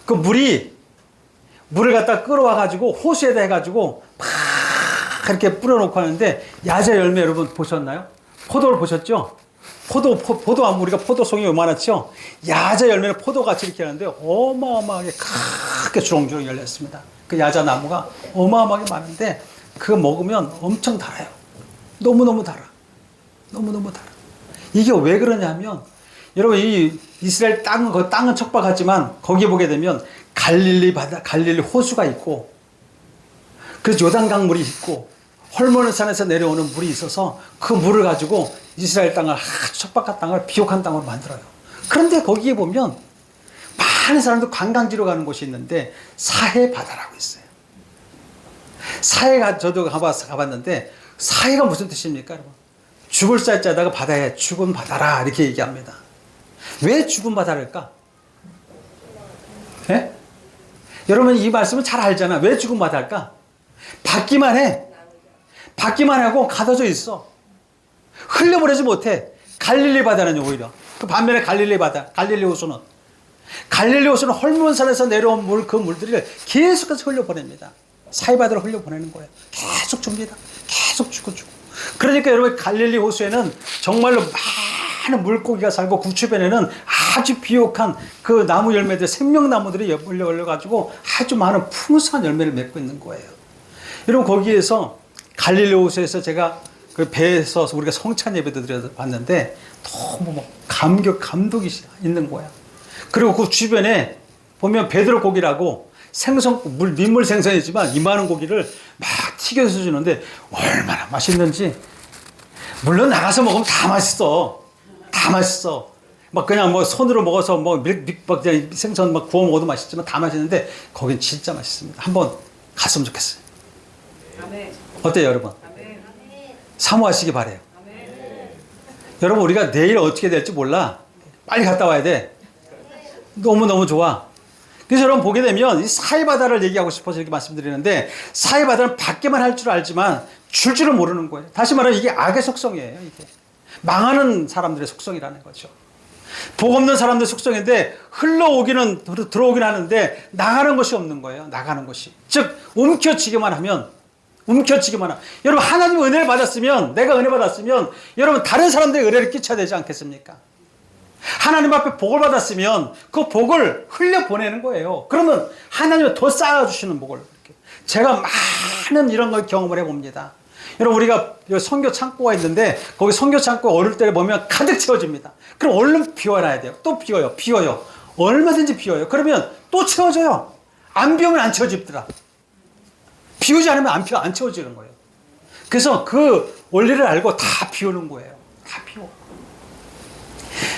그 물을 갖다 끌어와가지고 호수에다 해가지고 막 이렇게 뿌려놓고 하는데, 야자 열매 여러분 보셨나요? 포도를 보셨죠? 포도 우리가 포도송이 요만하죠? 야자 열매는 포도같이 이렇게 하는데 어마어마하게 크게 주렁주렁 열렸습니다. 그 야자 나무가 어마어마하게 많은데, 그거 먹으면 엄청 달아요. 너무너무 달아. 너무너무 달아. 이게 왜 그러냐면, 여러분 이 이스라엘 땅은 척박하지만 거기 보게 되면 갈릴리 호수가 있고, 그래서 요단강 물이 있고, 헐모는 산에서 내려오는 물이 있어서 그 물을 가지고 이스라엘 땅을 아주 척박한 땅을 비옥한 땅으로 만들어요. 그런데 거기에 보면 많은 사람들 관광지로 가는 곳이 있는데, 사해 바다라고 있어요. 사해가, 저도 가봤는데, 사해가 무슨 뜻입니까, 여러분? 죽을 쌀자다가 바다에 죽은 바다라 이렇게 얘기합니다. 왜 죽은 바다랄까? 예? 여러분 이 말씀을 잘 알잖아. 왜 죽은 바다일까? 받기만 해. 받기만 하고 가둬져 있어. 흘려보내지 못해. 갈릴리 바다는 오히려. 그 반면에 갈릴리 호수는 헐몬산에서 내려온 그 물들을 계속해서 흘려보냅니다. 사이바다로 흘려보내는 거예요. 계속 줍니다. 계속 주고. 그러니까 여러분 갈릴리 호수에는 정말로 많은 물고기가 살고, 그 주변에는 아주 비옥한 그 나무 열매들, 생명나무들이 열려가지고 아주 많은 풍성한 열매를 맺고 있는 거예요. 여러분 거기에서 갈릴리 호수에서 제가 그 배에서 우리가 성찬 예배도 드려서 봤는데, 너무 감독이 있는 거야. 그리고 그 주변에 보면 베드로 고기라고 민물 생선이지만 이만한 고기를 막 튀겨서 주는데 얼마나 맛있는지. 물론 나가서 먹으면 다 맛있어. 다 맛있어. 막 그냥 뭐 손으로 먹어서 뭐 생선 막 구워 먹어도 맛있지만 다 맛있는데, 거긴 진짜 맛있습니다. 한번 갔으면 좋겠어요. 어때요, 여러분? 사모하시기 바래요. 여러분 우리가 내일 어떻게 될지 몰라. 빨리 갔다 와야 돼. 너무너무 좋아. 그래서 여러분 보게 되면 이 사해바다를 얘기하고 싶어서 이렇게 말씀드리는데, 사해바다는 받기만 할 줄 알지만 줄 줄을 모르는 거예요. 다시 말하면 이게 악의 속성이에요. 이게 망하는 사람들의 속성이라는 거죠. 복 없는 사람들의 속성인데, 들어오긴 하는데 나가는 것이 없는 거예요. 나가는 것이. 즉 움켜쥐기만 하면. 여러분 하나님 은혜를 받았으면, 내가 은혜 받았으면 여러분 다른 사람들의 은혜를 끼쳐야 되지 않겠습니까? 하나님 앞에 복을 받았으면 그 복을 흘려보내는 거예요. 그러면 하나님은 더 쌓아주시는 복을. 이렇게. 제가 많은 이런 걸 경험을 해봅니다. 여러분 우리가 선교 창고가 있는데, 거기 선교 창고 어릴 때 보면 가득 채워집니다. 그럼 얼른 비워놔야 돼요. 또 비워요. 얼마든지 비워요. 그러면 또 채워져요. 안 비우면 안 채워지더라. 비우지 않으면 안 채워지는 거예요. 그래서 그 원리를 알고 다 비우는 거예요. 다 비워.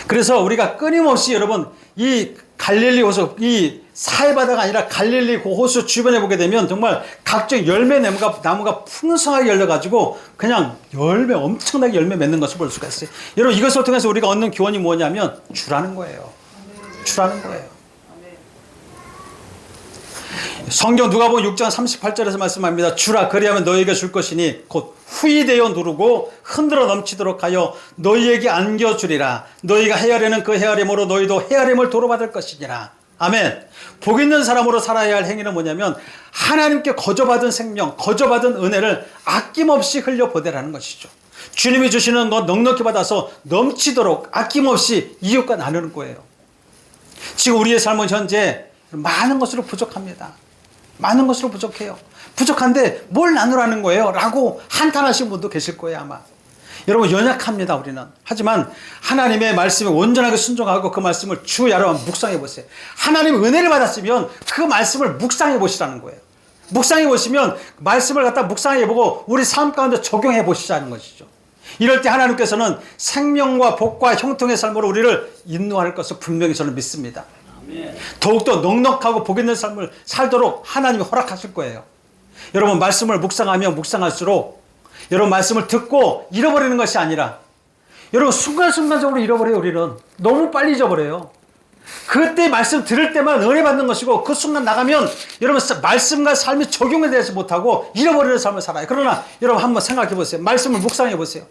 그래서 우리가 끊임없이 여러분 이 갈릴리 호수, 이 사해바다가 아니라 갈릴리 그 호수 주변에 보게 되면 정말 각종 열매 나무가 풍성하게 열려가지고 그냥 엄청나게 열매 맺는 것을 볼 수가 있어요. 여러분 이것을 통해서 우리가 얻는 교훈이 뭐냐면 주라는 거예요. 주라는 거예요. 성경 누가복음 6장 38절에서 말씀합니다. 주라, 그리하면 너희에게 줄 것이니 곧 후이되어 누르고 흔들어 넘치도록 하여 너희에게 안겨주리라. 너희가 헤아리는 그 헤아림으로 너희도 헤아림을 도로받을 것이니라. 아멘. 복 있는 사람으로 살아야 할 행위는 뭐냐면, 하나님께 거저받은 생명, 거저받은 은혜를 아낌없이 흘려보내라는 것이죠. 주님이 주시는 것 넉넉히 받아서 넘치도록 아낌없이 이웃과 나누는 거예요. 지금 우리의 삶은 현재 많은 것으로 부족합니다. 많은 것으로 부족해요. 부족한데 뭘 나누라는 거예요? 라고 한탄하신 분도 계실 거예요, 아마. 여러분, 연약합니다, 우리는. 하지만 하나님의 말씀에 온전하게 순종하고 그 말씀을 주 여러분 묵상해 보세요. 하나님의 은혜를 받았으면 그 말씀을 묵상해 보시라는 거예요. 묵상해 보시면 말씀을 갖다 묵상해 보고 우리 삶 가운데 적용해 보시자는 것이죠. 이럴 때 하나님께서는 생명과 복과 형통의 삶으로 우리를 인도할 것을 분명히 저는 믿습니다. 더욱더 넉넉하고 복 있는 삶을 살도록 하나님이 허락하실 거예요. 여러분, 말씀을 묵상하면 묵상할수록 여러분 말씀을 듣고 잃어버리는 것이 아니라 여러분 순간순간적으로 잃어버려요. 우리는 너무 빨리 잊어버려요. 그때 말씀 들을 때만 은혜 받는 것이고 그 순간 나가면 여러분 말씀과 삶이 적용이 되지 못하고 잃어버리는 삶을 살아요. 그러나 여러분 한번 생각해 보세요. 말씀을 묵상해 보세요.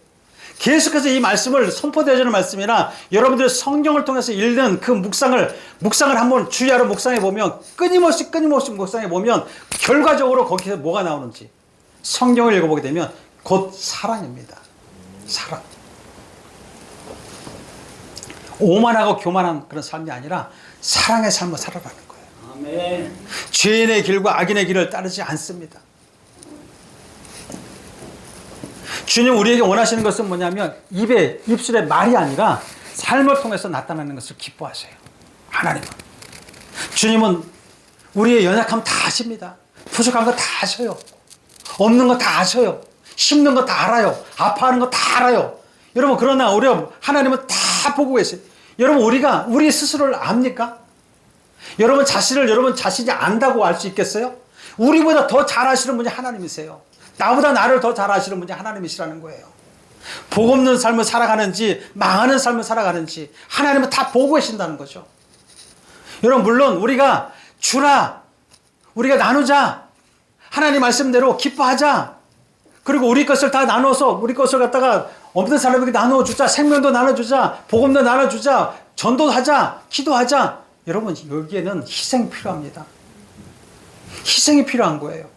계속해서 이 말씀을 선포되어지는 말씀이나 여러분들의 성경을 통해서 읽는 그 묵상을 한번 주야로 묵상해 보면 끊임없이 묵상해 보면 결과적으로 거기서 뭐가 나오는지 성경을 읽어보게 되면 곧 사랑입니다. 사랑. 오만하고 교만한 그런 삶이 아니라 사랑의 삶을 살아가는 거예요. 아멘. 죄인의 길과 악인의 길을 따르지 않습니다. 주님 우리에게 원하시는 것은 뭐냐면 입술의 말이 아니라 삶을 통해서 나타나는 것을 기뻐하세요. 하나님은. 주님은 우리의 연약함 다 아십니다. 부족한 거 다 아셔요. 없는 거 다 아셔요. 힘든 거 다 알아요. 아파하는 거 다 알아요. 여러분 그러나 우리 하나님은 다 보고 계세요. 여러분 우리가 우리 스스로를 압니까? 여러분 자신이 안다고 알 수 있겠어요? 우리보다 더 잘 아시는 분이 하나님이세요. 나보다 나를 더 잘 아시는 분이 하나님이시라는 거예요. 복 없는 삶을 살아가는지 망하는 삶을 살아가는지 하나님은 다 보고 계신다는 거죠. 여러분 물론 우리가 주라, 우리가 나누자, 하나님 말씀대로 기뻐하자, 그리고 우리 것을 다 나눠서 우리 것을 갖다가 없는 사람에게 나눠주자, 생명도 나눠주자, 복음도 나눠주자, 전도하자, 기도하자. 여러분 여기에는 희생이 필요합니다. 희생이 필요한 거예요.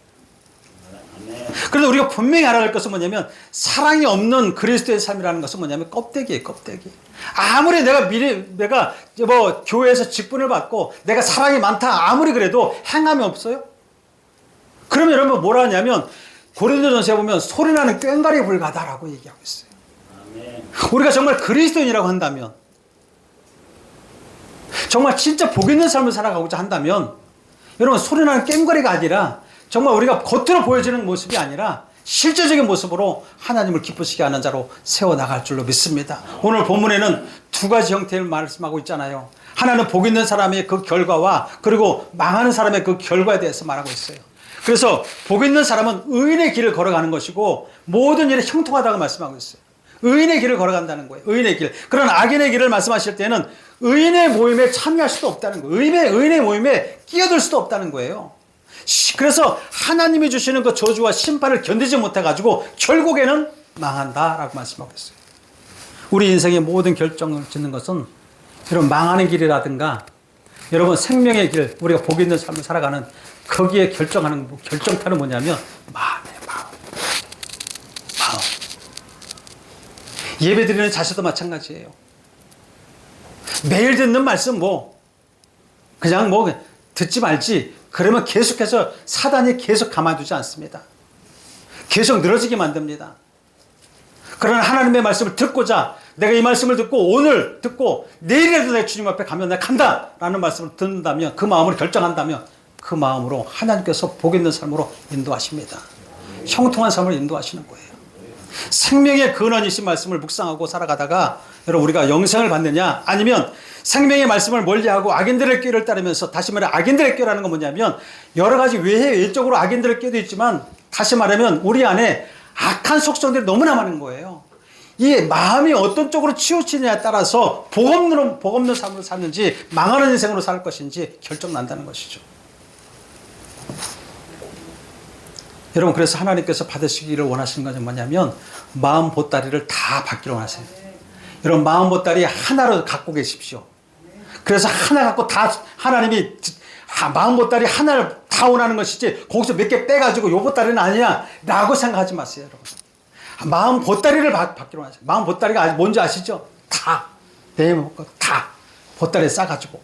그래서 우리가 분명히 알아야 할 것은 뭐냐면 사랑이 없는 그리스도의 삶이라는 것은 뭐냐면 껍데기예요. 껍데기. 아무리 내가 뭐 교회에서 직분을 받고 내가 사랑이 많다 아무리 그래도 행함이 없어요. 그러면 여러분 뭐라 하냐면 고린도전서에 보면 소리나는 꽹과리 불가다라고 얘기하고 있어요. 우리가 정말 그리스도인이라고 한다면, 정말 진짜 복 있는 삶을 살아가고자 한다면, 여러분 소리나는 꽹과리가 아니라 정말 우리가 겉으로 보여지는 모습이 아니라 실제적인 모습으로 하나님을 기쁘시게 하는 자로 세워나갈 줄로 믿습니다. 오늘 본문에는 두 가지 형태를 말씀하고 있잖아요. 하나는 복 있는 사람의 그 결과와 그리고 망하는 사람의 그 결과에 대해서 말하고 있어요. 그래서 복 있는 사람은 의인의 길을 걸어가는 것이고 모든 일에 형통하다고 말씀하고 있어요. 의인의 길을 걸어간다는 거예요. 의인의 길. 그런 악인의 길을 말씀하실 때는 의인의 모임에 참여할 수도 없다는 거예요. 의인의 모임에 끼어들 수도 없다는 거예요. 그래서 하나님이 주시는 그 저주와 심판을 견디지 못해가지고 결국에는 망한다라고 말씀하고 있어요. 우리 인생의 모든 결정을 짓는 것은 이런 망하는 길이라든가 여러분 생명의 길, 우리가 복 있는 삶을 살아가는 거기에 결정타는 뭐냐면 마음이에요. 마음. 예배 드리는 자세도 마찬가지예요. 매일 듣는 말씀 그냥 듣지 말지 그러면 계속해서 사단이 계속 가만두지 않습니다. 계속 늘어지게 만듭니다. 그러나 하나님의 말씀을 듣고자 내가 이 말씀을 듣고 오늘 듣고 내일이라도 내 주님 앞에 가면 내가 간다 라는 말씀을 듣는다면 그 마음으로 결정한다면 그 마음으로 하나님께서 복 있는 삶으로 인도하십니다. 형통한 삶을 인도하시는 거예요. 생명의 근원이신 말씀을 묵상하고 살아가다가 여러분 우리가 영생을 받느냐 아니면 생명의 말씀을 멀리하고 악인들의 꾀를 따르면서 다시 말해 악인들의 꾀라는 건 뭐냐면 여러 가지 외적으로 악인들의 꾀도 있지만 다시 말하면 우리 안에 악한 속성들이 너무나 많은 거예요. 이 마음이 어떤 쪽으로 치우치느냐에 따라서 복 없는 삶을 사는지 망하는 인생으로 살 것인지 결정난다는 것이죠. 여러분 그래서 하나님께서 받으시기를 원하시는 것은 뭐냐면 마음 보따리를 다 받기를 원하세요. 여러분 마음 보따리 하나로 갖고 계십시오. 그래서 하나 갖고 다 하나님이 마음 보따리 하나를 다 원하는 것이지 거기서 몇 개 빼가지고 요 보따리는 아니야 라고 생각하지 마세요. 여러분 마음 보따리를 받기로 원하세요. 마음 보따리가 뭔지 아시죠? 다 보따리에 싸가지고.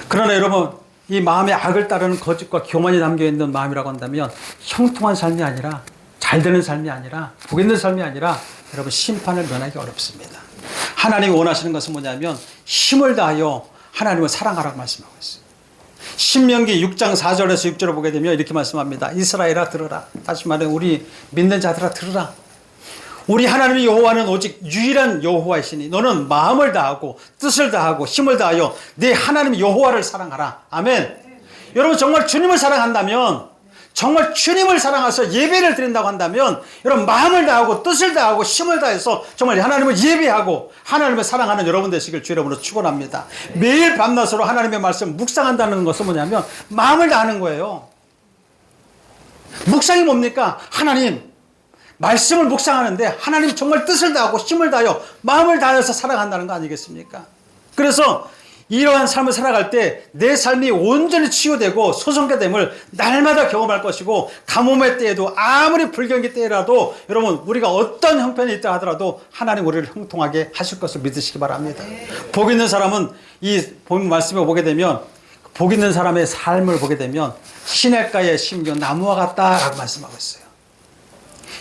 그러나 여러분 이 마음의 악을 따르는 거짓과 교만이 담겨있는 마음이라고 한다면 형통한 삶이 아니라 잘 되는 삶이 아니라 복 있는 삶이 아니라 여러분 심판을 면하기 어렵습니다. 하나님이 원하시는 것은 뭐냐면 힘을 다하여 하나님을 사랑하라고 말씀하고 있어요. 신명기 6장 4절에서 6절을 보게 되면 이렇게 말씀합니다. 이스라엘아 들으라. 다시 말해 우리 믿는 자들아 들으라. 우리 하나님의 여호와는 오직 유일한 여호와이시니 너는 마음을 다하고 뜻을 다하고 힘을 다하여 네 하나님 여호와를 사랑하라. 아멘. 여러분 정말 주님을 사랑한다면 정말 주님을 사랑해서 예배를 드린다고 한다면 여러분 마음을 다하고 뜻을 다하고 힘을 다해서 정말 하나님을 예배하고 하나님을 사랑하는 여러분 되시길 주 이름으로 축원합니다. 매일 밤낮으로 하나님의 말씀 묵상한다는 것은 뭐냐면 마음을 다하는 거예요. 묵상이 뭡니까? 하나님 말씀을 묵상하는데 하나님 정말 뜻을 다하고 힘을 다하여 마음을 다해서 살아간다는 거 아니겠습니까? 그래서 이러한 삶을 살아갈 때 내 삶이 온전히 치유되고 소성케됨을 날마다 경험할 것이고 가뭄의 때에도 아무리 불경기 때라도 여러분 우리가 어떤 형편이 있다 하더라도 하나님 우리를 형통하게 하실 것을 믿으시기 바랍니다. 복 있는 사람은 이 본 말씀을 보게 되면 복 있는 사람의 삶을 보게 되면 시냇가에 심겨 나무와 같다라고 말씀하고 있어요.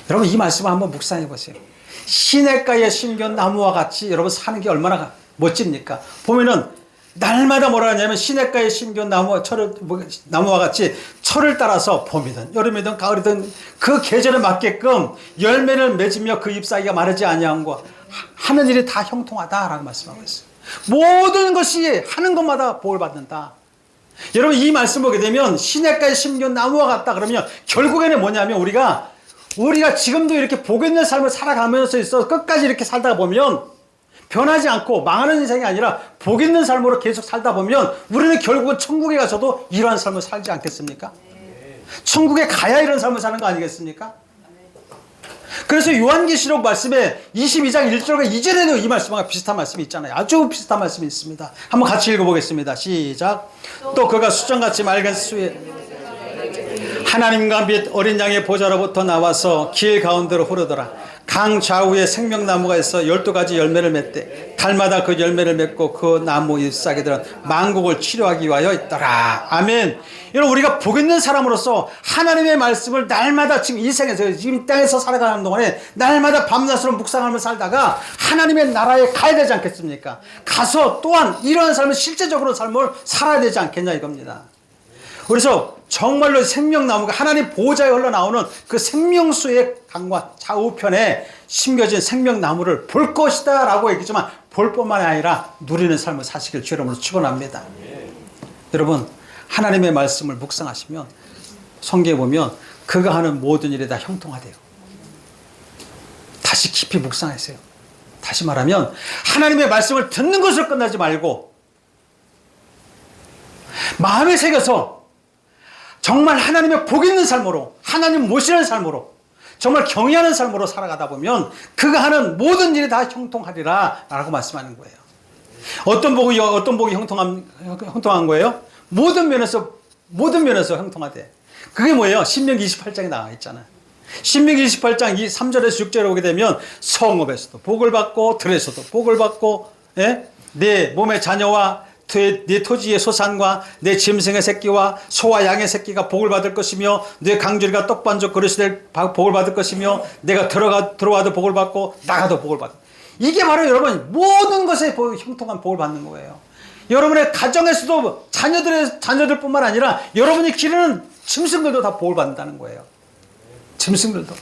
여러분 이 말씀을 한번 묵상해 보세요. 시냇가에 심겨 나무와 같이 여러분 사는 게 얼마나 멋집니까? 보면은 날마다 뭐라 하냐면 시냇가에 심겨 나무와 같이 철을 따라서 봄이든 여름이든 가을이든 그 계절에 맞게끔 열매를 맺으며 그 잎사귀가 마르지 아니함과 하는 일이 다 형통하다라고 말씀하고 있어요. 모든 것이 하는 것마다 복을 받는다. 여러분 이 말씀 보게 되면 시냇가에 심겨 나무와 같다 그러면 결국에는 뭐냐면 우리가 지금도 이렇게 복 있는 삶을 살아가면서 있어 끝까지 이렇게 살다가 보면 변하지 않고 망하는 인생이 아니라 복 있는 삶으로 계속 살다 보면 우리는 결국은 천국에 가서도 이러한 삶을 살지 않겠습니까? 천국에 가야 이런 삶을 사는 거 아니겠습니까? 그래서 요한계시록 말씀에 22장 1절과 이전에도 이 말씀과 비슷한 말씀이 있잖아요. 아주 비슷한 말씀이 있습니다. 한번 같이 읽어보겠습니다. 시작. 또 그가 수정같이 맑은 수에 하나님과 및 어린 양의 보좌로부터 나와서 길 가운데로 흐르더라. 강 좌우에 생명나무가 있어 12가지 열매를 맺되 달마다 그 열매를 맺고 그 나무 잎사귀들은 만국을 치료하기 위하여 있더라. 아멘. 여러분 우리가 복 있는 사람으로서 하나님의 말씀을 날마다 지금 이 생에서 지금 이 땅에서 살아가는 동안에 날마다 밤낮으로 묵상하며 살다가 하나님의 나라에 가야 되지 않겠습니까? 가서 또한 이러한 삶을 실제적으로 삶을 살아야 되지 않겠냐 이겁니다. 그래서 정말로 생명나무가 하나님 보호자에 흘러나오는 그 생명수의 강과 좌우편에 심겨진 생명나무를 볼 것이다 라고 얘기했지만 볼 뿐만 아니라 누리는 삶을 사시길 주 이름으로 축원합니다. 여러분 하나님의 말씀을 묵상하시면 성경에 보면 그가 하는 모든 일이 다 형통하대요. 다시 깊이 묵상하세요. 다시 말하면 하나님의 말씀을 듣는 것으로 끝나지 말고 마음에 새겨서 정말 하나님의 복 있는 삶으로 하나님 모시는 삶으로 정말 경외하는 삶으로 살아가다 보면 그가 하는 모든 일이 다 형통하리라 라고 말씀하는 거예요. 어떤 복이 형통한 거예요? 모든 면에서 형통하대. 그게 뭐예요? 신명기 28장에 나와 있잖아요. 신명기 28장 3절에서 6절에 오게 되면 성읍에서도 복을 받고 들에서도 복을 받고 내 몸의 자녀와 내 토지의 소산과 내 짐승의 새끼와 소와 양의 새끼가 복을 받을 것이며 내 강주리가 떡반죽 그릇이 될 복을 받을 것이며 내가 들어와도 복을 받고 나가도 복을 받고 이게 바로 여러분 모든 것에 형통한 복을 받는 거예요. 여러분의 가정에서도 자녀들뿐만 아니라 여러분이 기르는 짐승들도 다 복을 받는다는 거예요. 짐승들도.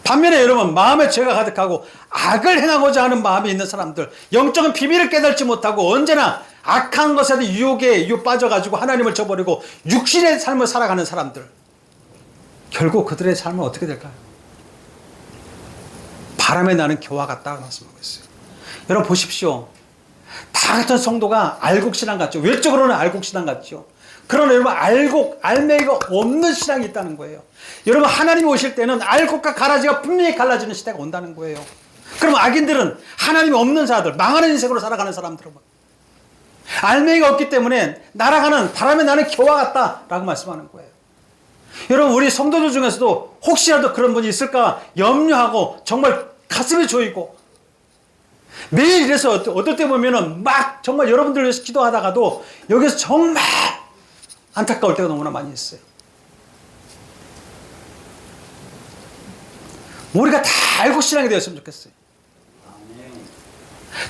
반면에 여러분 마음에 죄가 가득하고 악을 행하고자 하는 마음이 있는 사람들 영적인 비밀을 깨닫지 못하고 언제나 악한 것에 유혹에 빠져가지고 하나님을 저버리고 육신의 삶을 살아가는 사람들 결국 그들의 삶은 어떻게 될까요? 바람에 나는 겨와 같다고 말씀하고 있어요. 여러분 보십시오. 다 같은 성도가 알곡신앙 같죠. 외적으로는 알곡신앙 같죠. 그러나 여러분 알맹이가 없는 신앙이 있다는 거예요. 여러분 하나님이 오실 때는 알곡과 가라지가 분명히 갈라지는 시대가 온다는 거예요. 그럼 악인들은 하나님이 없는 자들 망하는 인생으로 살아가는 사람들은 알맹이가 없기 때문에 날아가는 바람에 나는 겨와 같다라고 말씀하는 거예요. 여러분 우리 성도들 중에서도 혹시라도 그런 분이 있을까 염려하고 정말 가슴이 조이고 매일 이래서 어떨 때 보면은 막 정말 여러분들 위해서 기도하다가도 여기서 정말 안타까울 때가 너무나 많이 있어요. 우리가 다 알고 신앙이 되었으면 좋겠어요.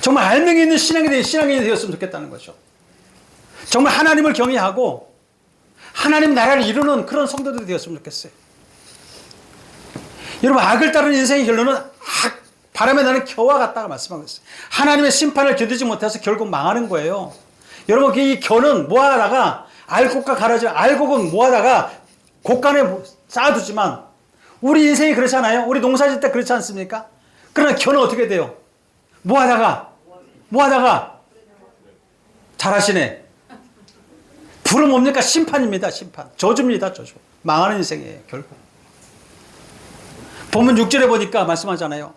정말 알맹이 있는 신앙이 되었으면 좋겠다는 거죠. 정말 하나님을 경외하고 하나님 나라를 이루는 그런 성도들이 되었으면 좋겠어요. 여러분 악을 따르는 인생의 결론은 바람에 나는 겨와 같다고 말씀하고 있어요. 하나님의 심판을 견디지 못해서 결국 망하는 거예요. 여러분 이 겨는 모아다가 알곡과 가라지 알곡은 모아다가 곳간에 쌓아두지만 우리 인생이 그렇잖아요. 우리 농사질 때 그렇지 않습니까? 그러나 결혼 어떻게 돼요? 뭐 하다가 잘하시네. 불은 뭡니까? 심판입니다. 심판. 저주입니다. 저주. 망하는 인생이에요. 결국. 본문 6절에 보니까 말씀하잖아요.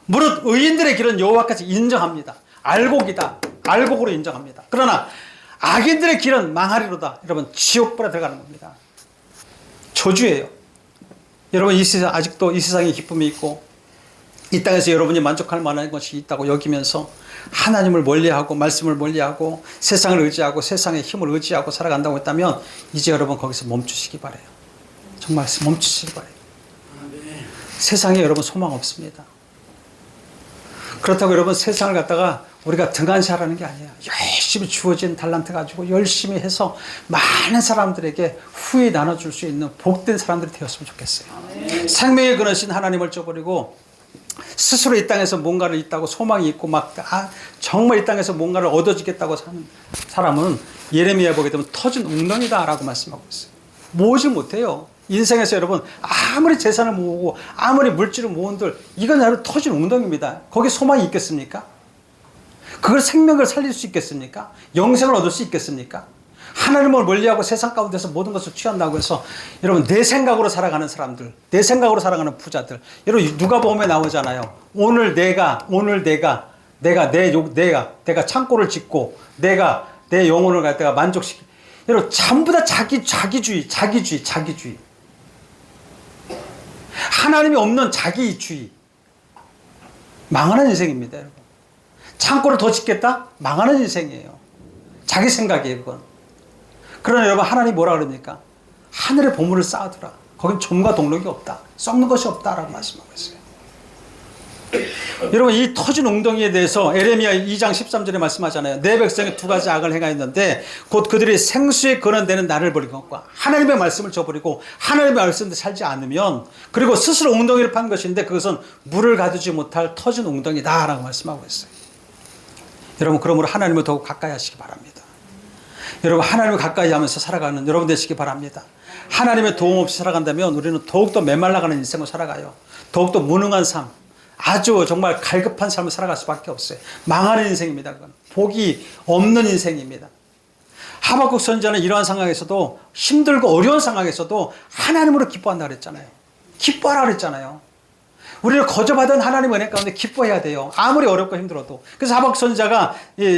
무릇 의인들의 길은 여호와께서 인정합니다. 알곡으로 인정합니다. 그러나 악인들의 길은 망하리로다. 여러분 지옥불에 들어가는 겁니다. 저주예요. 여러분 이 세상 아직도 이 세상에 기쁨이 있고 이 땅에서 여러분이 만족할 만한 것이 있다고 여기면서 하나님을 멀리하고 말씀을 멀리하고 세상을 의지하고 세상의 힘을 의지하고 살아간다고 했다면 이제 여러분 거기서 멈추시기 바라요. 정말 멈추시기 바라요. 세상에 여러분 소망 없습니다. 그렇다고 여러분 세상을 갖다가 우리가 등한시하라는 게 아니에요. 열심히 주어진 달란트 가지고 열심히 해서 많은 사람들에게 후에 나눠줄 수 있는 복된 사람들이 되었으면 좋겠어요. 생명의 근원이신 하나님을 저버리고 스스로 이 땅에서 뭔가를 있다고 소망이 있고 막 정말 이 땅에서 뭔가를 얻어지겠다고 사는 사람은 예레미야 보게 되면 터진 웅덩이다 라고 말씀하고 있어요. 모으지 못해요. 인생에서 여러분 아무리 재산을 모으고 아무리 물질을 모은들 이건 여러분 터진 웅덩이입니다. 거기에 소망이 있겠습니까? 그걸 생명을 살릴 수 있겠습니까? 영생을 얻을 수 있겠습니까? 하나님을 멀리하고 세상 가운데서 모든 것을 취한다고 해서 여러분 내 생각으로 살아가는 사람들, 내 생각으로 살아가는 부자들, 여러분 누가복음에 나오잖아요. 오늘 내가 창고를 짓고 내가 내 영혼을 갖다가 만족시키. 여러분 전부 다 자기주의. 하나님이 없는 자기주의. 망하는 인생입니다, 여러분. 창고를 더 짓겠다? 망하는 인생이에요. 자기 생각이에요, 그건. 그러나 여러분 하나님 뭐라 그럽니까? 하늘의 보물을 쌓아두라. 거긴 좀과 동력이 없다. 썩는 것이 없다라고 말씀하고 있어요. 여러분 이 터진 웅덩이에 대해서 에레미야 2장 13절에 말씀하잖아요. 내 백성이 두 가지 악을 행하였는데 곧 그들이 생수에 근원되는 나를 버린 것과 하나님의 말씀을 저버리고 하나님의 말씀대로 살지 않으면 그리고 스스로 웅덩이를 판 것인데 그것은 물을 가두지 못할 터진 웅덩이다 라고 말씀하고 있어요. 여러분 그러므로 하나님을 더욱 가까이 하시기 바랍니다. 여러분 하나님을 가까이 하면서 살아가는 여러분 되시기 바랍니다. 하나님의 도움 없이 살아간다면 우리는 더욱더 메말라가는 인생을 살아가요. 더욱더 무능한 삶, 아주 정말 갈급한 삶을 살아갈 수밖에 없어요. 망하는 인생입니다. 그건 복이 없는 인생입니다. 하박국 선지자는 이러한 상황에서도 힘들고 어려운 상황에서도 하나님으로 기뻐한다 그랬잖아요. 기뻐하라 그랬잖아요. 우리를 거저받은 하나님의 은혜 가운데 기뻐해야 돼요. 아무리 어렵고 힘들어도. 그래서 하박국 선지자가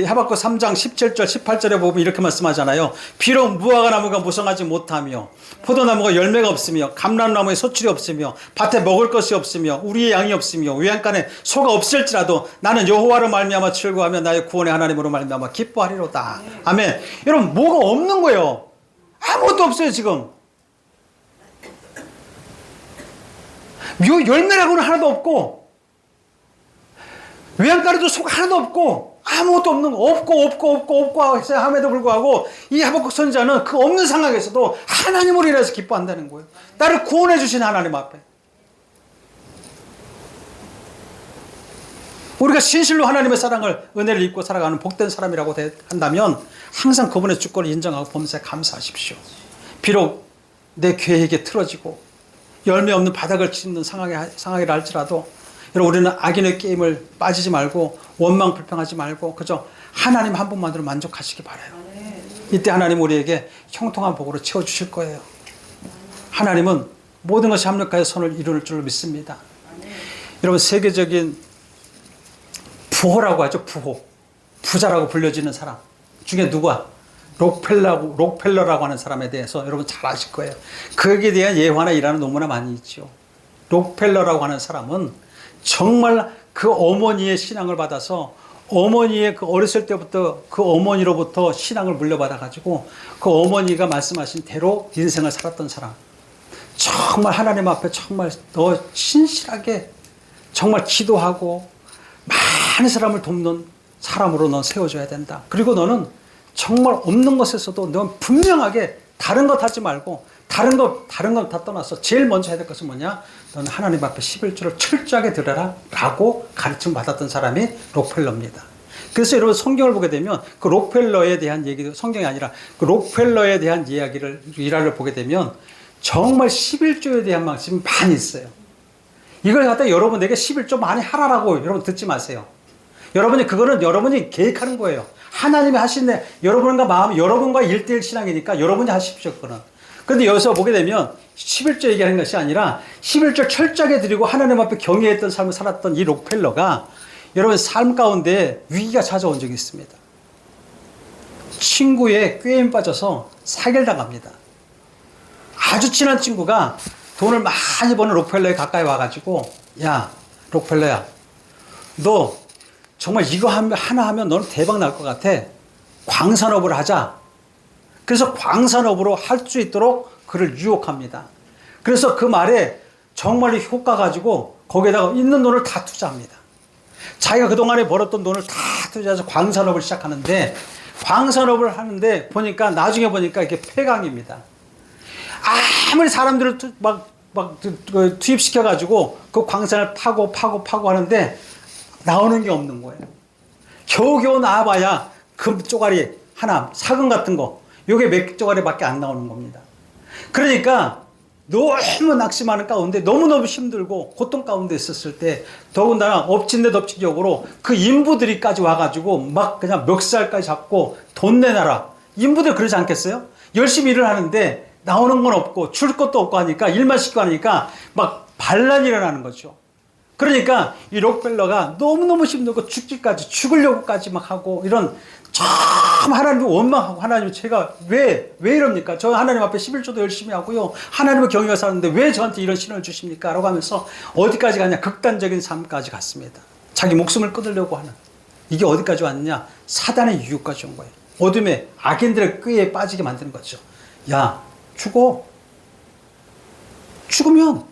하박국 3장 17절 18절에 보면 이렇게 말씀하잖아요. 비록 무화과 나무가 무성하지 못하며 포도나무가 열매가 없으며 감람나무에 소출이 없으며 밭에 먹을 것이 없으며 우리의 양이 없으며 외양간에 소가 없을지라도 나는 여호와로 말미암아 즐거워하며 나의 구원의 하나님으로 말미암아 기뻐하리로다. 아멘. 여러분 뭐가 없는 거예요. 아무것도 없어요 지금. 열매라고는 하나도 없고 외양간에도 소가 하나도 없고 아무것도 없는 거 없고 해서 함에도 불구하고 이 하박국 선지자는 그 없는 상황에서도 하나님으로 인해서 기뻐한다는 거예요. 나를 구원해 주신 하나님 앞에 우리가 진실로 하나님의 사랑을 은혜를 입고 살아가는 복된 사람이라고 한다면 항상 그분의 주권을 인정하고 범사에 감사하십시오. 비록 내 계획에 틀어지고 열매 없는 바닥을 치는 상황이라 할지라도 여러분 우리는 악인의 게임을 빠지지 말고 원망 불평하지 말고 그저 하나님 한 분만으로 만족하시기 바라요. 이때 하나님 우리에게 형통한 복으로 채워주실 거예요. 하나님은 모든 것이 합력하여 선을 이룰 줄 믿습니다. 여러분 세계적인 부호라고 하죠. 부자라고 불려지는 사람 중에 누가 록펠러라고 하는 사람에 대해서 여러분 잘 아실 거예요. 거기에 대한 예화나 일화는 너무나 많이 있죠. 록펠러라고 하는 사람은 정말 그 어머니의 신앙을 받아서 어머니의 그 어렸을 때부터 그 어머니로부터 신앙을 물려받아 가지고 그 어머니가 말씀하신 대로 인생을 살았던 사람. 정말 하나님 앞에 정말 너 신실하게 정말 기도하고 많은 사람을 돕는 사람으로 넌 세워줘야 된다. 그리고 너는 정말 없는 것에서도 넌 분명하게 다른 것 하지 말고 다른 건 다 떠나서 제일 먼저 해야 될 것은 뭐냐? 너는 하나님 앞에 11조를 철저하게 들어라 라고 가르침 받았던 사람이 록펠러입니다. 그래서 여러분 성경을 보게 되면 그 록펠러에 대한 얘기도 성경이 아니라 그 록펠러에 대한 일화를 보게 되면 정말 11조에 대한 말씀이 많이 있어요. 이걸 갖다 여러분에게 11조 많이 하라라고 여러분 듣지 마세요. 여러분이 그거는 여러분이 계획하는 거예요. 하나님이 하신데 여러분과 마음, 여러분과 1대1 신앙이니까 여러분이 하십시오, 그거는. 그런데 여기서 보게 되면 11조 얘기하는 것이 아니라 11조 철저하게 드리고 하나님 앞에 경외했던 삶을 살았던 이 록펠러가 여러분 삶 가운데 위기가 찾아온 적이 있습니다. 친구의 꾀임 빠져서 사기를 당합니다. 아주 친한 친구가 돈을 많이 버는 록펠러에 가까이 와가지고, 야, 록펠러야, 너 정말 이거 하나 하면 너는 대박 날 것 같아. 광산업을 하자. 그래서 광산업으로 할 수 있도록 그를 유혹합니다. 그래서 그 말에 정말로 효과 가지고 거기에다가 있는 돈을 다 투자합니다. 자기가 그동안에 벌었던 돈을 다 투자해서 광산업을 시작하는데, 광산업을 하는데 보니까 나중에 보니까 이게 폐광입니다. 아무리 사람들을 투입시켜가지고 그 광산을 파고 하는데 나오는 게 없는 거예요. 겨우겨우 나와봐야 금 쪼가리 하나, 사금 같은 거, 요게 몇 쪼가리밖에 안 나오는 겁니다. 그러니까 너무 낙심하는 가운데 너무너무 힘들고 고통 가운데 있었을 때 더군다나 엎친 데 덮치기역으로 그 인부들이까지 와가지고 막 그냥 멱살까지 잡고 돈 내놔라. 인부들 그러지 않겠어요? 열심히 일을 하는데 나오는 건 없고 줄 것도 없고 하니까 일만 시키고 하니까 막 반란이 일어나는 거죠. 그러니까 이 록펠러가 너무너무 힘들고 죽으려고까지 막 하고 이런 참 하나님을 원망하고 하나님 제가 왜 이럽니까? 저 하나님 앞에 11조도 열심히 하고요. 하나님의 경외가 사는데 왜 저한테 이런 신호를 주십니까? 라고 하면서 어디까지 가냐? 극단적인 삶까지 갔습니다. 자기 목숨을 끊으려고 하는. 이게 어디까지 왔냐? 사단의 유혹까지 온 거예요. 어둠의 악인들의 꾀에 빠지게 만드는 거죠. 야, 죽어. 죽으면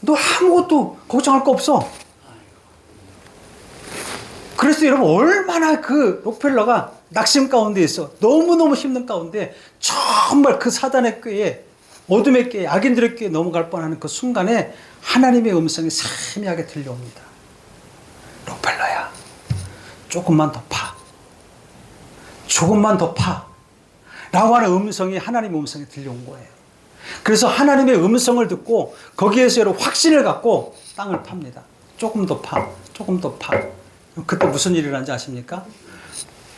너 아무것도 걱정할 거 없어. 그래서 여러분 얼마나 그 록펠러가 낙심 가운데 있어. 너무너무 힘든 가운데 정말 그 사단의 꾀에 어둠의 꾀에 악인들의 꾀에 넘어갈 뻔하는 그 순간에 하나님의 음성이 세미하게 들려옵니다. 록펠러야, 조금만 더 파. 조금만 더 파. 라고 하는 음성이 하나님의 음성이 들려온 거예요. 그래서 하나님의 음성을 듣고 거기에서 여러분 확신을 갖고 땅을 팝니다. 조금 더 파. 조금 더 파. 그때 무슨 일이 일어난지 아십니까?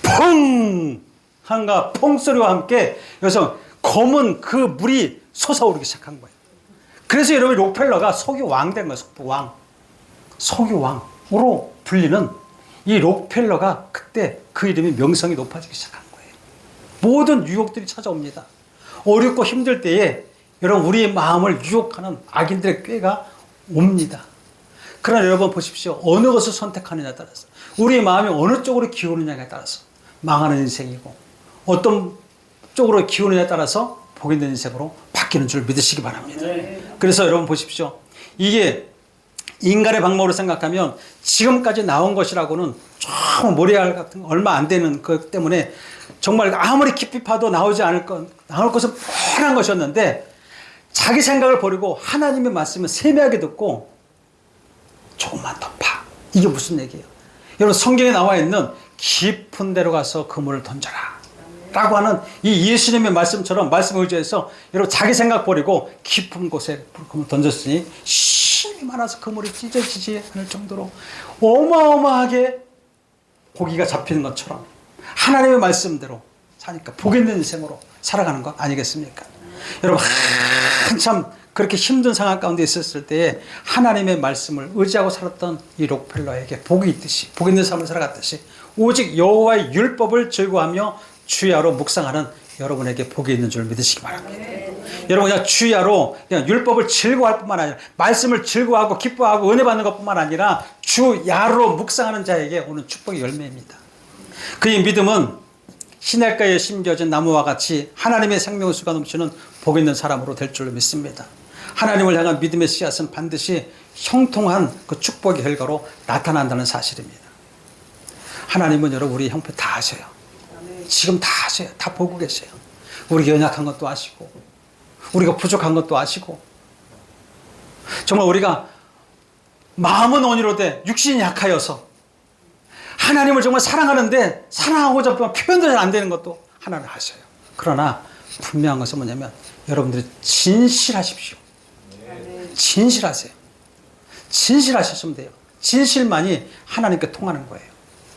펑! 한가 펑소리와 함께 여기서 검은 그 물이 솟아오르기 시작한 거예요. 그래서 여러분 록펠러가 석유 왕 된 거예요. 석유 왕으로 불리는 이 록펠러가 그때 그 이름이 명성이 높아지기 시작한 거예요. 모든 유혹들이 찾아옵니다. 어렵고 힘들 때에 여러분 우리의 마음을 유혹하는 악인들의 꾀가 옵니다. 그러나 여러분 보십시오. 어느 것을 선택하느냐에 따라서 우리의 마음이 어느 쪽으로 기우느냐에 따라서 망하는 인생이고 어떤 쪽으로 기우느냐에 따라서 복이 있는 인생으로 바뀌는 줄 믿으시기 바랍니다. 그래서 여러분 보십시오. 이게 인간의 방법으로 생각하면 지금까지 나온 것이라고는 좀 모래알 같은 얼마 안 되는 것 때문에 정말 아무리 깊이 파도 나올 것은 뻔한 것이었는데 자기 생각을 버리고 하나님의 말씀을 세미하게 듣고 조금만 더 파. 이게 무슨 얘기예요? 여러분 성경에 나와 있는 깊은 데로 가서 그물을 던져라 라고 하는 이 예수님의 말씀처럼 말씀을 의지해서 여러분 자기 생각 버리고 깊은 곳에 그물 던졌으니 힘이 많아서 그물이 찢어지지 않을 정도로 어마어마하게 고기가 잡히는 것처럼 하나님의 말씀대로 사니까 복 있는 인생으로 살아가는 것 아니겠습니까? 여러분 한참 그렇게 힘든 상황 가운데 있었을 때에 하나님의 말씀을 의지하고 살았던 이 록펠러에게 복이 있듯이 복 있는 삶을 살아갔듯이 오직 여호와의 율법을 즐거워하며 주야로 묵상하는 여러분에게 복이 있는 줄 믿으시기 바랍니다. 여러분 그냥 주야로 그냥 율법을 즐거워할 뿐만 아니라 말씀을 즐거워하고 기뻐하고 은혜 받는 것뿐만 아니라 주야로 묵상하는 자에게 오는 축복의 열매입니다. 그의 믿음은 시냇가에 심겨진 나무와 같이 하나님의 생명수가 넘치는 복 있는 사람으로 될 줄로 믿습니다. 하나님을 향한 믿음의 씨앗은 반드시 형통한 그 축복의 결과로 나타난다는 사실입니다. 하나님은 여러분 우리 형편 다 아셔요. 지금 다 아셔요. 다 보고 계세요. 우리가 연약한 것도 아시고 우리가 부족한 것도 아시고 정말 우리가 마음은 온유로되 육신이 약하여서 하나님을 정말 사랑하는데 사랑하고자 표현도 잘 안 되는 것도 하나는 아셔요. 그러나 분명한 것은 뭐냐면 여러분들이 진실하십시오. 진실하세요. 진실하셨으면 돼요. 진실만이 하나님께 통하는 거예요.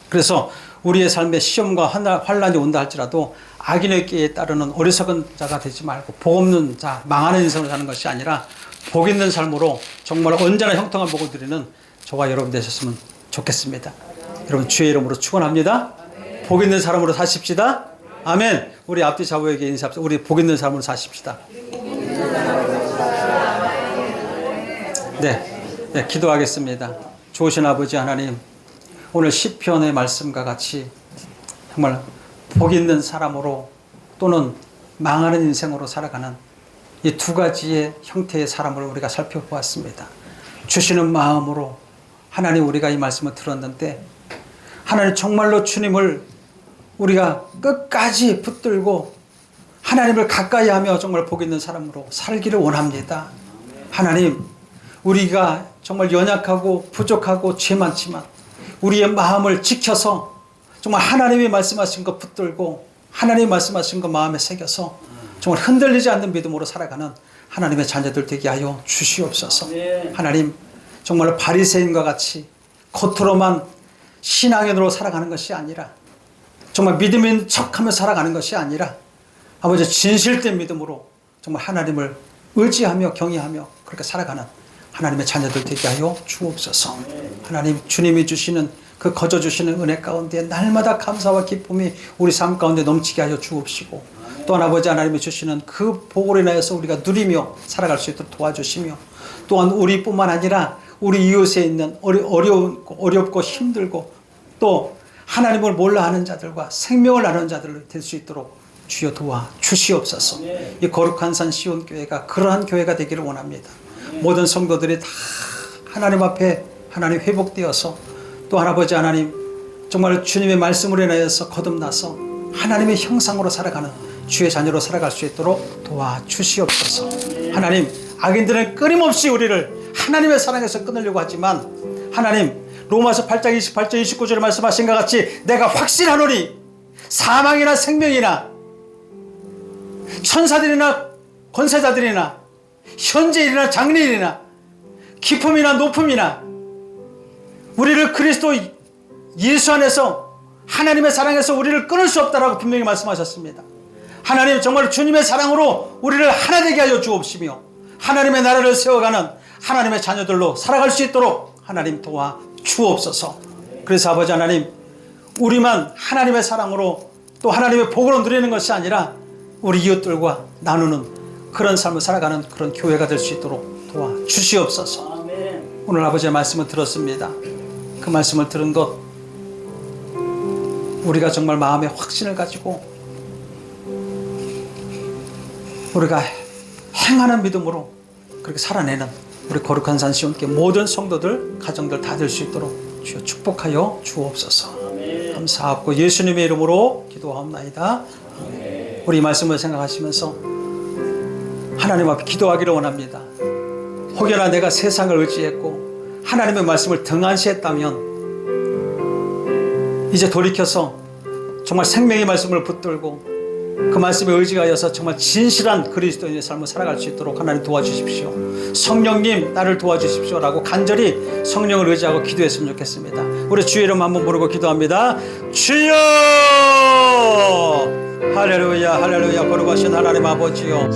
그래서 우리의 삶에 시험과 환란이 온다 할지라도 악인의 끼에 따르는 어리석은 자가 되지 말고 복 없는 자, 망하는 인생으로 사는 것이 아니라 복 있는 삶으로 정말 언제나 형통한 복을 드리는 저와 여러분 되셨으면 좋겠습니다. 여러분 주의 이름으로 축원합니다. 복 있는 사람으로 사십시다. 아멘. 우리 앞뒤 좌우에게 인사합시다. 우리 복 있는 사람으로 사십시다. 네, 기도하겠습니다. 좋으신 아버지 하나님, 오늘 시편의 말씀과 같이 정말 복 있는 사람으로 또는 망하는 인생으로 살아가는 이 두 가지의 형태의 사람을 우리가 살펴보았습니다. 주시는 마음으로 하나님, 우리가 이 말씀을 들었는데 하나님 정말로 주님을 우리가 끝까지 붙들고 하나님을 가까이 하며 정말 복 있는 사람으로 살기를 원합니다. 하나님, 우리가 정말 연약하고 부족하고 죄 많지만 우리의 마음을 지켜서 정말 하나님이 말씀하신 것 붙들고 하나님이 말씀하신 것 마음에 새겨서 정말 흔들리지 않는 믿음으로 살아가는 하나님의 자녀들 되게 하여 주시옵소서. 하나님, 정말 바리새인과 같이 겉으로만 신앙인으로 살아가는 것이 아니라 정말 믿음 있는 척하며 살아가는 것이 아니라 아버지 진실된 믿음으로 정말 하나님을 의지하며 경외하며 그렇게 살아가는 하나님의 자녀들 되게 하여 주옵소서. 하나님, 주님이 주시는 그 거저 주시는 은혜 가운데 날마다 감사와 기쁨이 우리 삶 가운데 넘치게 하여 주옵시고, 또한 아버지 하나님이 주시는 그 복으로 인하여서 우리가 누리며 살아갈 수 있도록 도와주시며, 또한 우리뿐만 아니라 우리 이웃에 있는 어렵고 힘들고 또 하나님을 몰라 하는 자들과 생명을 나누는 자들 될 수 있도록 주여 도와 주시옵소서. 이 거룩한 산 시온 교회가 그러한 교회가 되기를 원합니다. 모든 성도들이 다 하나님 앞에 하나님 회복되어서 또 아버지 하나님 정말 주님의 말씀으로 인하여서 거듭나서 하나님의 형상으로 살아가는 주의 자녀로 살아갈 수 있도록 도와주시옵소서. 하나님, 악인들은 끊임없이 우리를 하나님의 사랑에서 끊으려고 하지만 하나님, 로마서 8장 28절 29절에 말씀하신 것 같이 내가 확신하노니 사망이나 생명이나 천사들이나 권세자들이나 현재일이나 장래일이나 기품이나 높음이나 우리를 그리스도 예수 안에서 하나님의 사랑에서 우리를 끊을 수 없다라고 분명히 말씀하셨습니다. 하나님, 정말 주님의 사랑으로 우리를 하나 되게 하여 주옵시며 하나님의 나라를 세워가는 하나님의 자녀들로 살아갈 수 있도록 하나님 도와 주옵소서. 그래서 아버지 하나님, 우리만 하나님의 사랑으로 또 하나님의 복으로 누리는 것이 아니라 우리 이웃들과 나누는 그런 삶을 살아가는 그런 교회가 될 수 있도록 도와 주시옵소서. 오늘 아버지의 말씀을 들었습니다. 그 말씀을 들은 것 우리가 정말 마음에 확신을 가지고 우리가 행하는 믿음으로 그렇게 살아내는 우리 거룩한 산 시온교회 모든 성도들 가정들 다 될 수 있도록 주여 축복하여 주옵소서. 감사하고 예수님의 이름으로 기도하옵나이다. 우리 이 말씀을 생각하시면서 하나님 앞에 기도하기를 원합니다. 혹여나 내가 세상을 의지했고 하나님의 말씀을 등한시했다면 이제 돌이켜서 정말 생명의 말씀을 붙들고 그 말씀에 의지하여서 정말 진실한 그리스도인의 삶을 살아갈 수 있도록 하나님 도와주십시오. 성령님, 나를 도와주십시오 라고 간절히 성령을 의지하고 기도했으면 좋겠습니다. 우리 주의 이름 한번 부르고 기도합니다. 주여! 할렐루야, 할렐루야. 거룩하신 하나님 아버지요,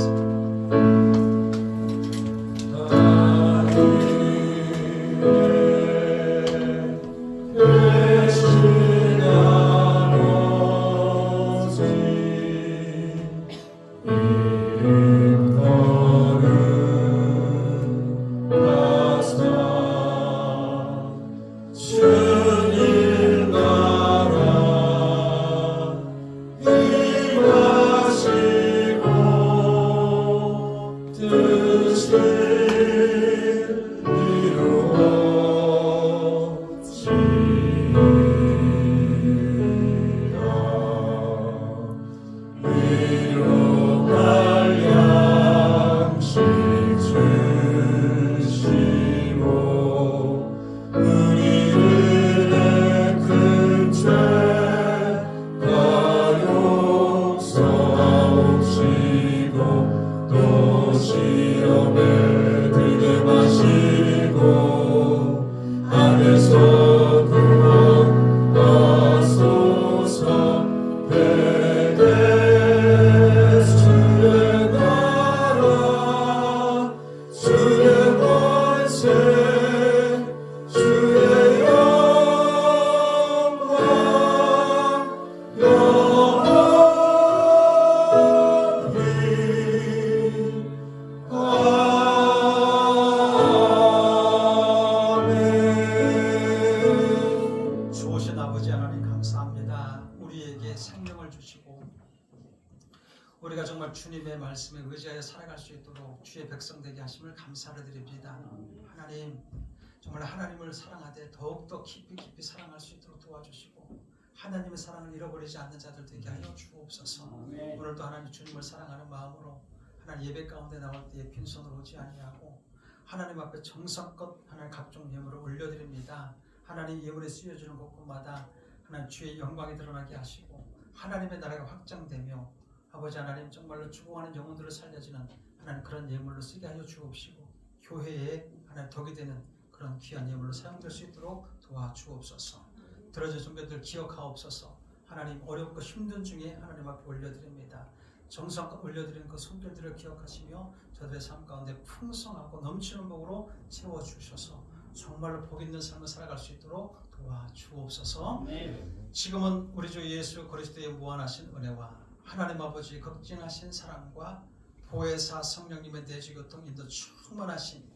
우리에게 생명을 주시고 우리가 정말 주님의 말씀에 의지하여 살아갈 수 있도록 주의 백성 되게 하심을 감사를 드립니다. 하나님, 정말 하나님을 사랑하되 더욱더 깊이 사랑할 수 있도록 도와주시고 하나님의 사랑을 잃어버리지 않는 자들 되게 하여 주옵소서. 오늘도 하나님 주님을 사랑하는 마음으로 하나님 예배 가운데 나올 때에 빈손으로 오지 아니하고 하나님 앞에 정성껏 하나님 각종 예물을 올려드립니다. 하나님 예물에 쓰여주는 곳곳마다 하나님 주의 영광이 드러나게 하시고 하나님의 나라가 확장되며 아버지 하나님 정말로 죽어가는 영혼들을 살려주는 하나님 그런 예물로 쓰게 하여 주옵시고 교회에 하나님 덕이 되는 그런 귀한 예물로 사용될 수 있도록 도와주옵소서. 들어진 손편들 기억하옵소서. 하나님 어렵고 힘든 중에 하나님 앞에 올려드립니다. 정성껏 올려드리는 그 손길들을 기억하시며 저들의 삶 가운데 풍성하고 넘치는 복으로 채워주셔서 정말로 복 있는 삶을 살아갈 수 있도록 도와주옵소서. 지금은 우리 주 예수 그리스도의 무한하신 은혜와 하나님 아버지 극진하신 사랑과 보혜사 성령님의 내주교통 인도 충만하신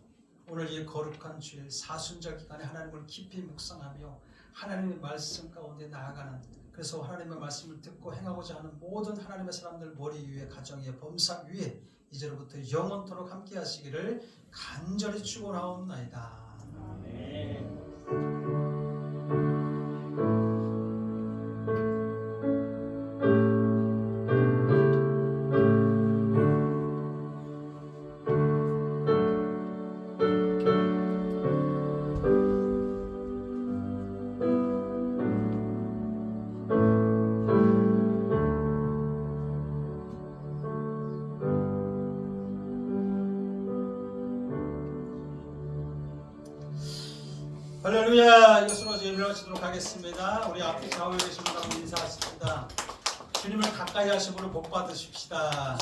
오늘 이 거룩한 주일 사순절 기간에 하나님을 깊이 묵상하며 하나님의 말씀 가운데 나아가는 그래서 하나님의 말씀을 듣고 행하고자 하는 모든 하나님의 사람들 머리 위에 가정 위에 범사 위에 이제로부터 영원토록 함께 하시기를 간절히 축원하옵나이다. 아멘. 할렐루야. 이것으로 예배를 마치도록 하겠습니다. 우리 앞에 좌우에 계신 분하고 인사하십니다. 주님을 가까이 하심으로 복 받으십시다.